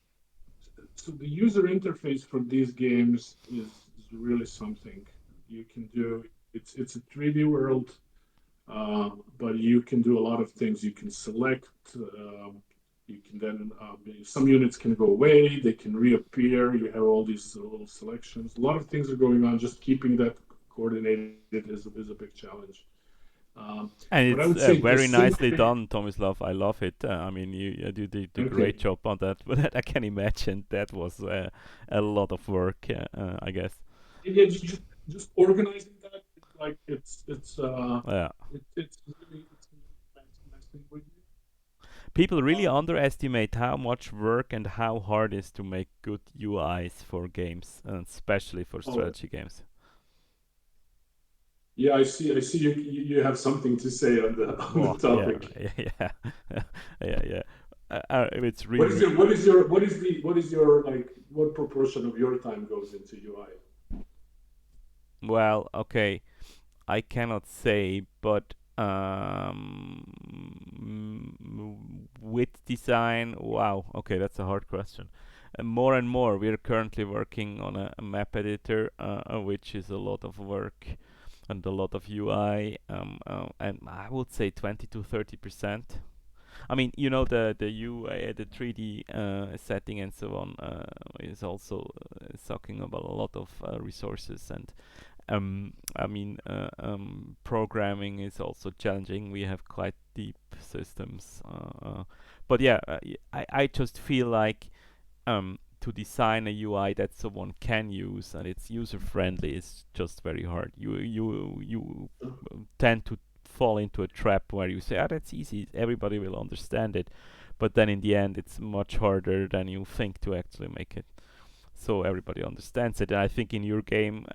so the user interface for these games is really something you can do. It's a 3D world, but you can do a lot of things. You can select. You can then some units can go away. They can reappear. You have all these little selections. A lot of things are going on. Just keeping that coordinated is a big challenge. But I And would it's say the very single nicely done, Tomislav. I love it. I mean, you did a okay, great job on that. But I can imagine that was a lot of work. I guess. yeah, just organizing that, like Yeah. it's really messing with you. People really Um, underestimate how much work and how hard it is to make good UIs for games, and especially for oh strategy games. yeah, I see you have something to say on the on the Well, yeah, topic. yeah, yeah. It's What is really your what is your what is your like what proportion of your time goes into UI? well. Okay, I cannot say, but with design, wow. Okay, that's a hard question. More and more, we are currently working on a map editor, which is a lot of work and a lot of UI, and I would say 20 to 30%. I mean, the UI, the 3D setting and so on is also sucking up a lot of resources, and I mean, programming is also challenging. We have quite deep systems, but yeah, I just feel like to design a UI that someone can use and it's user friendly is just very hard. You tend to fall into a trap where you say, "Ah, that's easy. Everybody will understand it," but then in the end, it's much harder than you think to actually make it so everybody understands it. And I think in your game,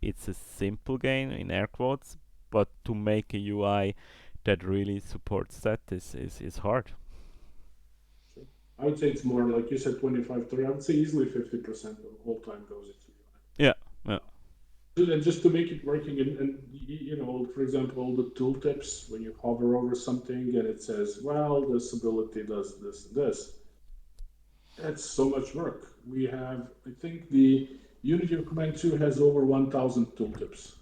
it's a simple game in air quotes, but to make a UI that really supports that is hard. Sure. I would say it's more like you said 25, 30. I would say easily 50% of all time goes into Yeah, yeah, UI. And just to make it working, for example, the tooltips when you hover over something and it says, well, this ability does this and this. That's so much work. We have, I think, the Unity of Command 2 has over 1,000 tooltips.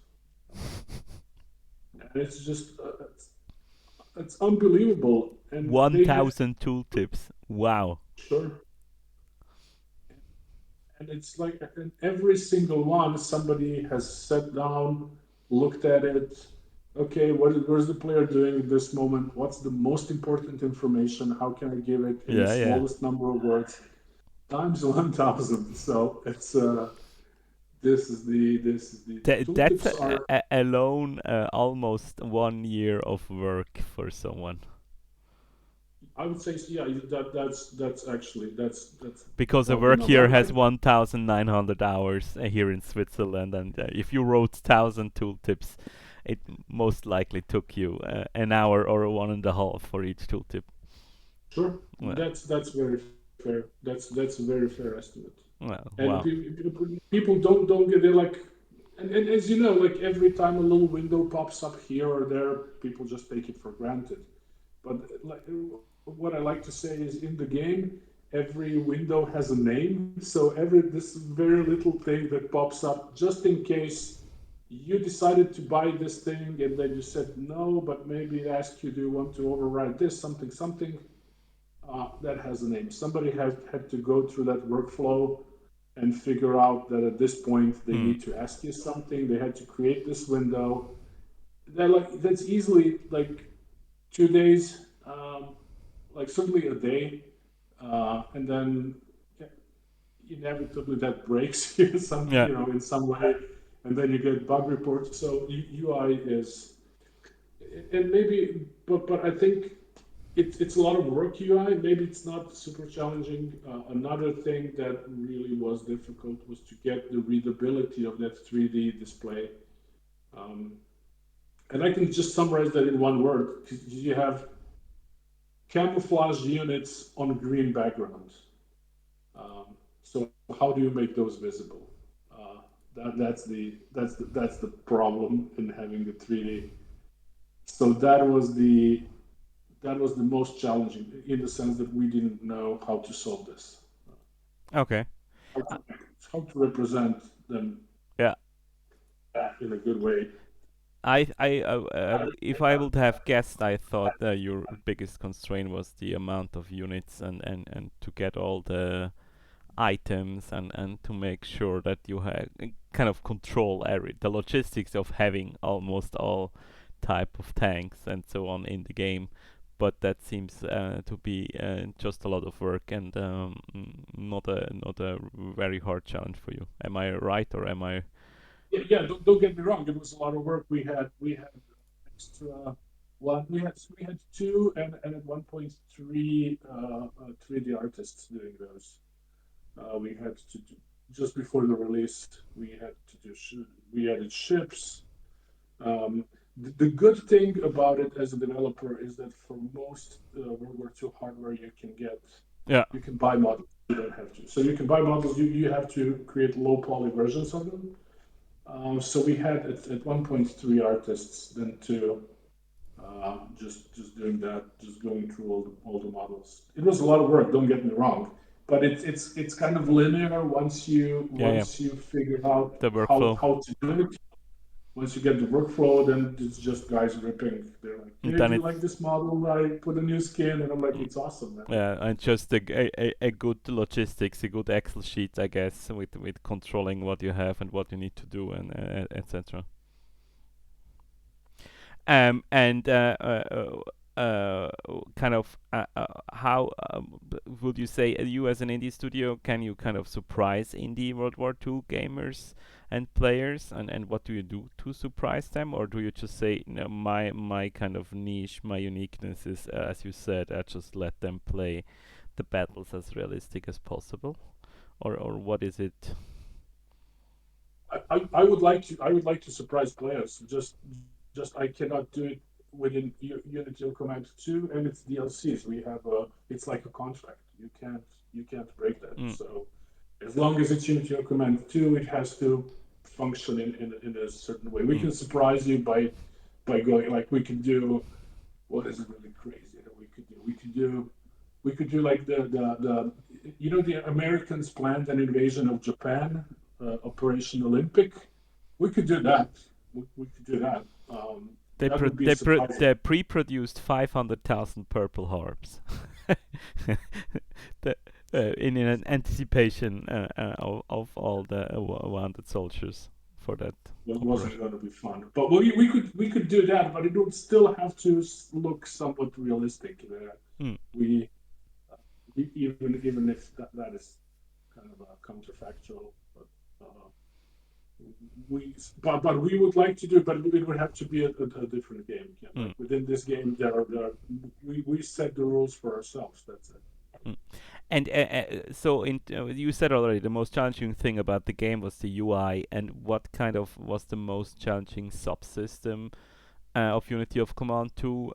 And it's just, it's unbelievable. And they have, 1,000 tooltips. Wow. sure, and it's like in every single one, somebody has sat down, looked at it. Okay, where's the player doing at this moment? What's the most important information? How can I give it in the Yeah, yeah. smallest number of words? Times 1,000. So it's this is the That's tooltips are. alone almost 1 year of work for someone. I would say yeah. That's actually that's Because the probably work not. I here would has say 1,900 hours here in Switzerland, and if you wrote 1,000 tooltips, it most likely took you an hour or one and a half for each tooltip. sure. Well, That's very fair. That's a very fair estimate. well, And wow. people don't get they're like, and as you know, like every time a little window pops up here or there, people just take it for granted. But like, what I like to say is in the game, every window has a name. So every this very little thing that pops up, just in case you decided to buy this thing and then you said no, but maybe it asked you, do you want to override this something something? That has a name. Somebody had to go through that workflow and figure out that at this point they Hmm. need to ask you something. They had to create this window. That's easily like 2 days, like certainly a day, and then inevitably that breaks you some Yeah. in some way, and then you get bug reports. So UI is, and maybe, but I think it's a lot of work UI. Maybe it's not super challenging. Another thing that really was difficult was to get the readability of that 3D display. Um, and I can just summarize that in one word. You have camouflage units on green background. So how do you make those visible? Uh, that's the problem in having the 3D. So that was the most challenging in the sense that we didn't know how to solve this, Okay. how Uh, to, how to represent them yeah. in a good way. If I would have guessed, I thought your biggest constraint was the amount of units and to get all the items and to make sure that you have kind of control the logistics of having almost all type of tanks and so on in the game. But that seems to be just a lot of work and not a very hard challenge for you. Am I right or am I? Yeah, don't get me wrong. It was a lot of work. We had extra one. We had two and at 1.3 3D artists doing those. We had to do just before the release. We had to do we added ships. The good thing about it as a developer is that for most World War II hardware, Yeah. you can buy models. You don't have to. So you can buy models. You have to create low poly versions of them. So we had at 1.3 artists, then two, just doing that, just going through all the models. It was a lot of work. Don't get me wrong, but it's kind of linear once you Yeah. Yeah. once you figure out The how workflow. how to do it. Once you get the workflow, then it's just guys ripping. They're like, And "Yeah, then do you it's like this model? I put a new skin," and I'm like, mm, "It's awesome, man." yeah, and just a good logistics, a good Excel sheet, I guess, with controlling what you have and what you need to do and etc. And kind of how would you say you as an indie studio can you kind of surprise indie World War II gamers and players and what do you do to surprise them, or do you just say no, my kind of niche, my uniqueness is as you said, I just let them play the battles as realistic as possible, or what is it? I would like to surprise players. Just I cannot do it within Unity or Command 2, and it's DLCs. It's like a contract. You can't break that. Mm, So as long as it's Unity or Command 2, it has to function in a certain way. We mm. can surprise you by going like we can do. What is really crazy that we could do? We could do like the Americans planned an invasion of Japan, Operation Olympic. We could do that. We could do that. That would be surprising. They pre-produced 500,000 purple harps. the, in an anticipation of all the wounded soldiers for that That wasn't operation. going to be fun, but we could do that, but it would still have to look somewhat realistic. Mm. We even if that is kind of a counterfactual, but we but we would like to do, but it would have to be a different game. Yeah, Mm, like within this game, there are we set the rules for ourselves. That's it. mm. And so, you said already the most challenging thing about the game was the UI, and what kind of was the most challenging subsystem of Unity of Command 2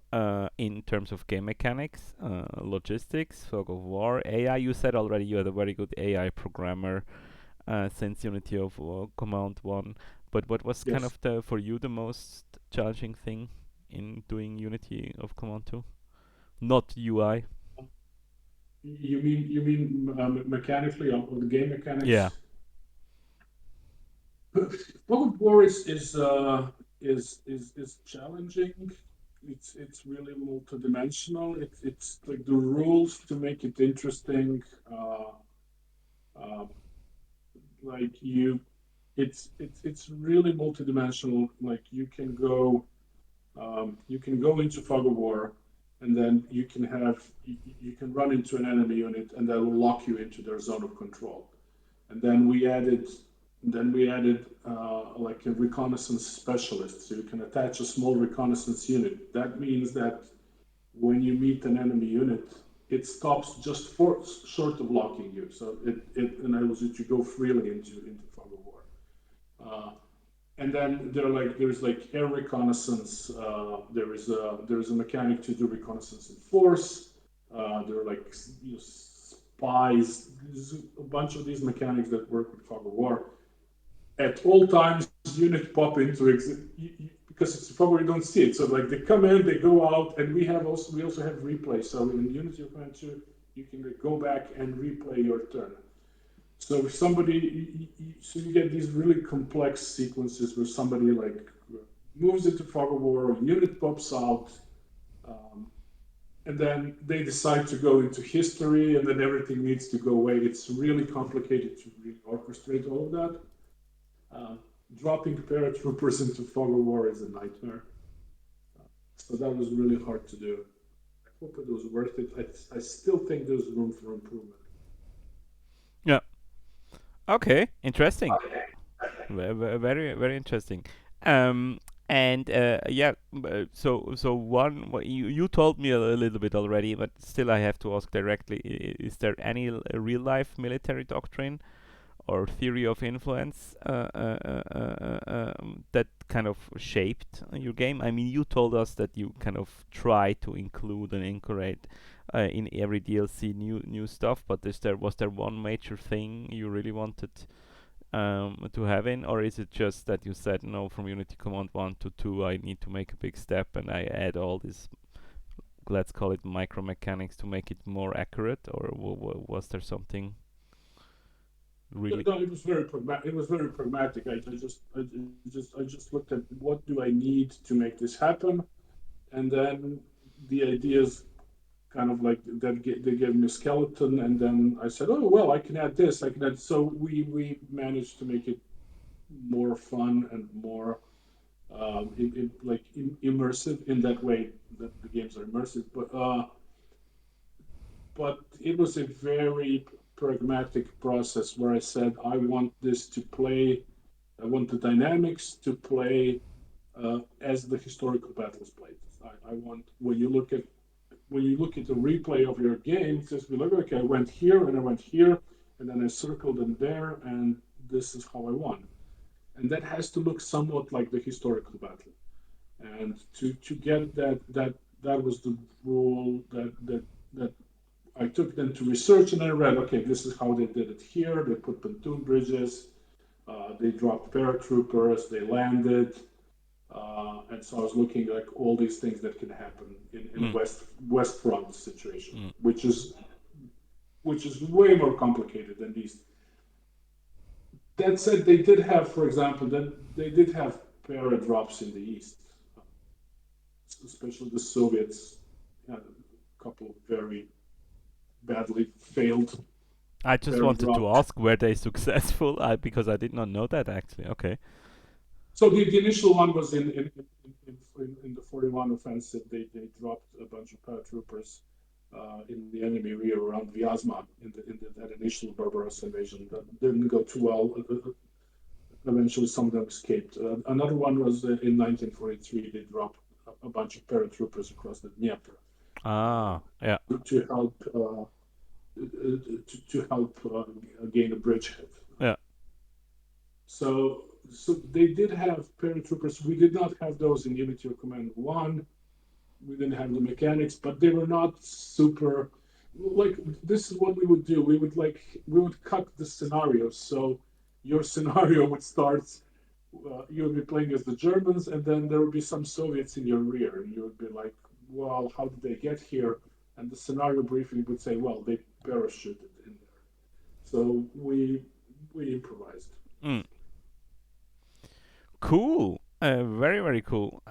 in terms of game mechanics, logistics, fog of war, AI? You said already you had a very good AI programmer since Unity of Command 1, but what was kind Yes. of for you the most challenging thing in doing Unity of Command 2? Not UI. Mechanically on the game Yeah. mechanics? Fog of War is challenging. It's really multidimensional. It's like the rules to make it interesting. Uh, like you, it's really multidimensional. Like you can go into Fog of War, and then you can run into an enemy unit, and that will lock you into their zone of control. And then we added like a reconnaissance specialist, so you can attach a small reconnaissance unit. That means that when you meet an enemy unit, it stops just for short of locking you. So it enables you to go freely into fog of war. Uh, and then there's like air reconnaissance. There is a mechanic to do reconnaissance in force. There are like spies. There's a bunch of these mechanics that work with fog of war. At all times, units pop into because it's probably you don't see it. So like they come in, they go out, and we also have replay. So in Unity of Command 2, you can like, go back and replay your turn. So if so you get these really complex sequences where somebody like moves into fog of war, a unit pops out, um, and then they decide to go into history, and then everything needs to go away. It's really complicated to really orchestrate all of that. Uh, Dropping paratroopers into fog of war is a nightmare. So that was really hard to do. I hope it was worth it. I still think there's room for improvement. Yeah. Okay. Interesting. Very very interesting. Um, and yeah, so one you told me a little bit already, but still I have to ask directly: is there any real life military doctrine or theory of influence that kind of shaped your game? I mean, you told us that you kind of try to include and incorporate in every DLC new stuff, but was there one major thing you really wanted to have in, or is it just that you said no, from Unity Command 1 to 2 I need to make a big step and I add all this, let's call it micro mechanics, to make it more accurate, or was there something really? No, it was very pragmatic. It was very pragmatic. I just looked at what do I need to make this happen, and then the ideas kind of like that. They gave me a skeleton, and then I said, oh well, I can add this. I can add. So we managed to make it more fun and more immersive in that way that the games are immersive. But it was a very pragmatic process where I said I want this to play. I want the dynamics to play as the historical battles played. I want when you look at the replay of your game, just be like, okay, I went here and I went here, and then I circled them there, and this is how I won. And that has to look somewhat like the historical battle. And to get that was the rule that I took them to research, and I read, okay, this is how they did it here. They put pontoon bridges, they dropped paratroopers, they landed, and so I was looking like all these things that can happen in a Mm, west front situation, mm. which is way more complicated than these. That said, they did have, for example, that they did have para drops in the east, especially the Soviets had a couple of very badly failed I just para wanted to drops. ask, were they successful? Because I did not know that actually. Okay. So the initial one was in the 41 offensive. They dropped a bunch of paratroopers in the enemy rear around Vyazma that initial Barbaros invasion. That didn't go too well. eventually some of them escaped. Another one was in 1943. They dropped a bunch of paratroopers across the Dnieper uh, Yeah. to help to help gain a bridgehead. Yeah. So they did have paratroopers. We did not have those in Unity or Command One. We didn't have the mechanics, but they were not super. Like this is what we would do. We would cut the scenarios. So your scenario would start. You would be playing as the Germans, and then there would be some Soviets in your rear, and you would be like, "Well, how did they get here?" And the scenario briefing would say, "Well, they parachuted in there." So we improvised. Mm. Cool. Very, very cool.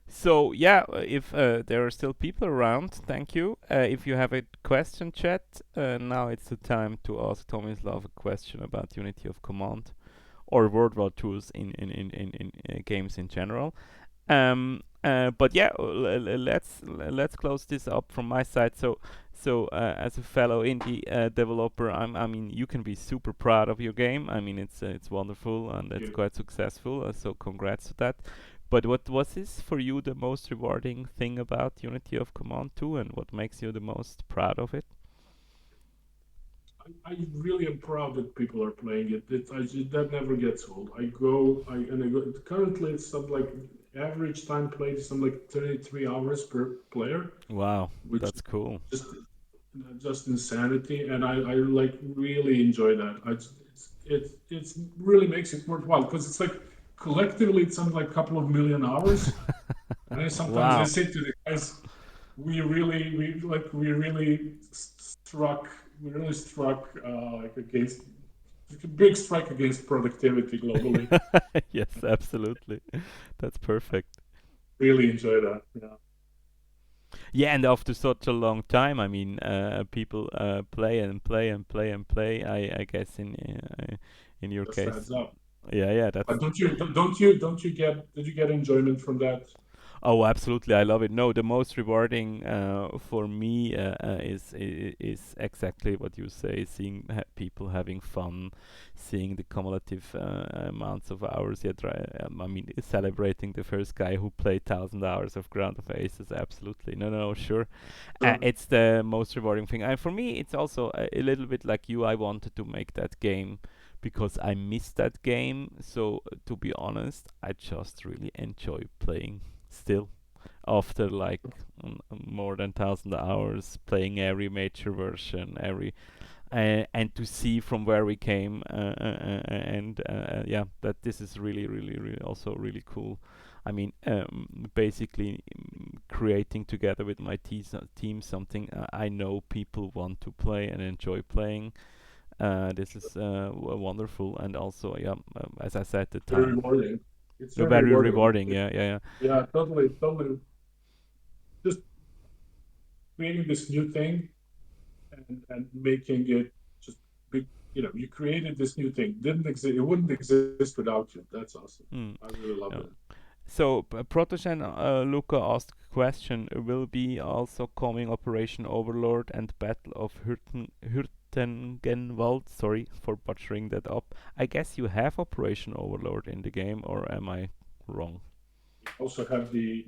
So yeah, if there are still people around, thank you. If you have a question, chat. Now it's the time to ask Tomislav a question about Unity of Command or World War Tools in games in general. But yeah, let's close this up from my side. So as a fellow indie developer, I mean, you can be super proud of your game. I mean, it's wonderful and it's Yeah. quite successful. So congrats to that. But what was this for you the most rewarding thing about Unity of Command 2, and what makes you the most proud of it? I really am proud that people are playing it. That never gets old. I go. Currently, it's something like average time played is something like 33 hours per player, Wow, which that's cool. is just insanity. And I like really enjoy that. It's really makes it worthwhile because it's like collectively it's something like a couple of million hours. And I sometimes I Wow. say to the guys, we really struck we really struck like against a big strike against productivity globally. Yes, absolutely. That's perfect. Really enjoy that. Yeah, Yeah, and after such a long time, I mean, people play and play and play and play. I guess in your just case, adds up. yeah, yeah, But that's don't you get did you get enjoyment from that? oh, absolutely, I love it. No, the most rewarding for me is exactly what you say. Seeing people having fun, seeing the cumulative amounts of hours. Yeah, I mean, celebrating the first guy who played 1,000 hours of Ground of Aces. Absolutely, no, no, sure. Sure. It's the most rewarding thing. And for me, it's also a little bit like you. I wanted to make that game because I missed that game. So to be honest, I just really enjoy playing still after like more than 1,000 hours playing every major version, every and to see from where we came and yeah, that this is really, really, really also really cool. I mean, basically creating together with my team something I know people want to play and enjoy playing. This is wonderful, and also, yeah, as I said, the Very time rewarding. It's very very rewarding. rewarding. Yeah, yeah, yeah. Yeah, totally. Just creating this new thing and making it just big. You know, you created this new thing. Didn't exist. It wouldn't exist without you. That's awesome. Mm. I really love Yeah. it. So, Protoshan Luca asked a question: will be also coming Operation Overlord and Battle of Hürtengenwald? Sorry for butchering that up. I guess you have Operation Overlord in the game, or am I wrong? We also have the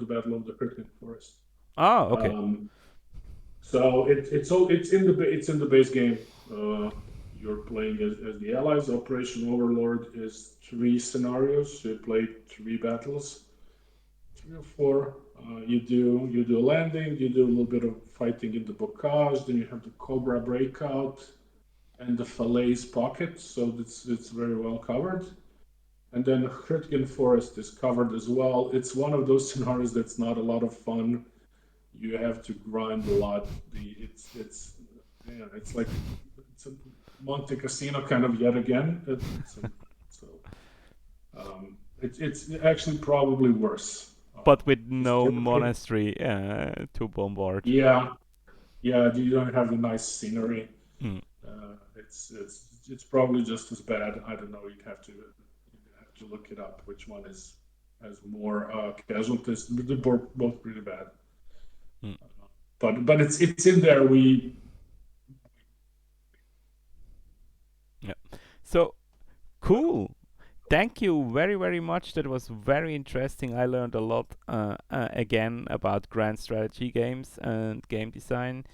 Battle of the Hurtgen Forest. Ah, okay. Um, so it's in the base game. You're playing as the Allies. Operation Overlord is three scenarios. So you play three battles, three or four. You do a landing. You do a little bit of fighting in the bocage. Then you have the Cobra breakout and the Falaise pocket. So it's very well covered. And then Hurtgen Forest is covered as well. It's one of those scenarios that's not a lot of fun. You have to grind a lot. It's yeah, it's like it's a Monte Casino kind of yet again. So it's actually probably worse. But with Just no monastery to bombard. yeah, yeah. You don't have the nice scenery. Mm. It's probably just as bad. I don't know. You'd have to look it up. Which one is has more casualties? They're both pretty bad. Mm. But it's in there. Yeah. So Cool. Thank you very, very much. That was very interesting. I learned a lot again about grand strategy games and game design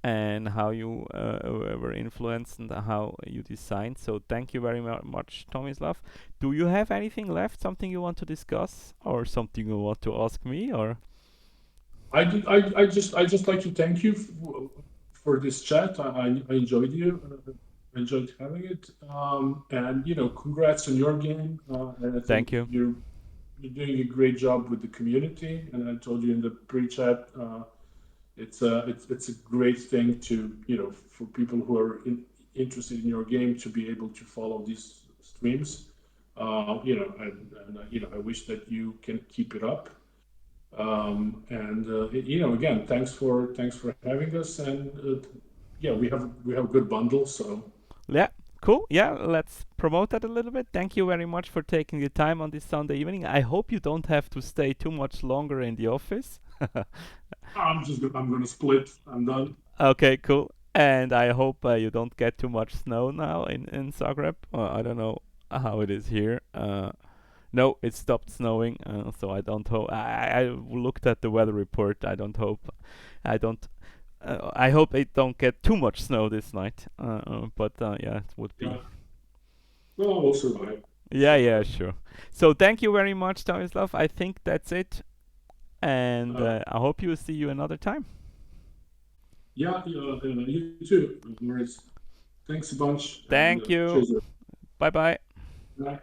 and how you were influenced and how you designed. So thank you very much, Tomislav. Do you have anything left? Something you want to discuss, or something you want to ask me, or? I just like to thank you for this chat. I enjoyed you. I enjoyed having it. And congrats on your game. And I think Thank you. you're doing a great job with the community. And I told you in the pre-chat, it's a great thing to for people who are interested in your game to be able to follow these streams. And I wish that you can keep it up. And again, thanks for having us. And yeah, we have a good bundle. So Yeah, cool. Yeah, let's promote that a little bit. Thank you very much for taking the time on this Sunday evening. I hope you don't have to stay too much longer in the office. I'm gonna split. I'm done. Okay, cool. And I hope you don't get too much snow now in Zagreb. I don't know how it is here. No, it stopped snowing, so I don't hope. I looked at the weather report. I don't hope. I don't. I hope it don't get too much snow this night. But yeah, it would be. Yeah. Well, we'll survive. Yeah, yeah, sure. So thank you very much, Tomislav. I think that's it, and Uh, I hope you see you another time. yeah, you too, Moritz. Thanks a bunch, and Thank you. cheers. Bye bye. Bye.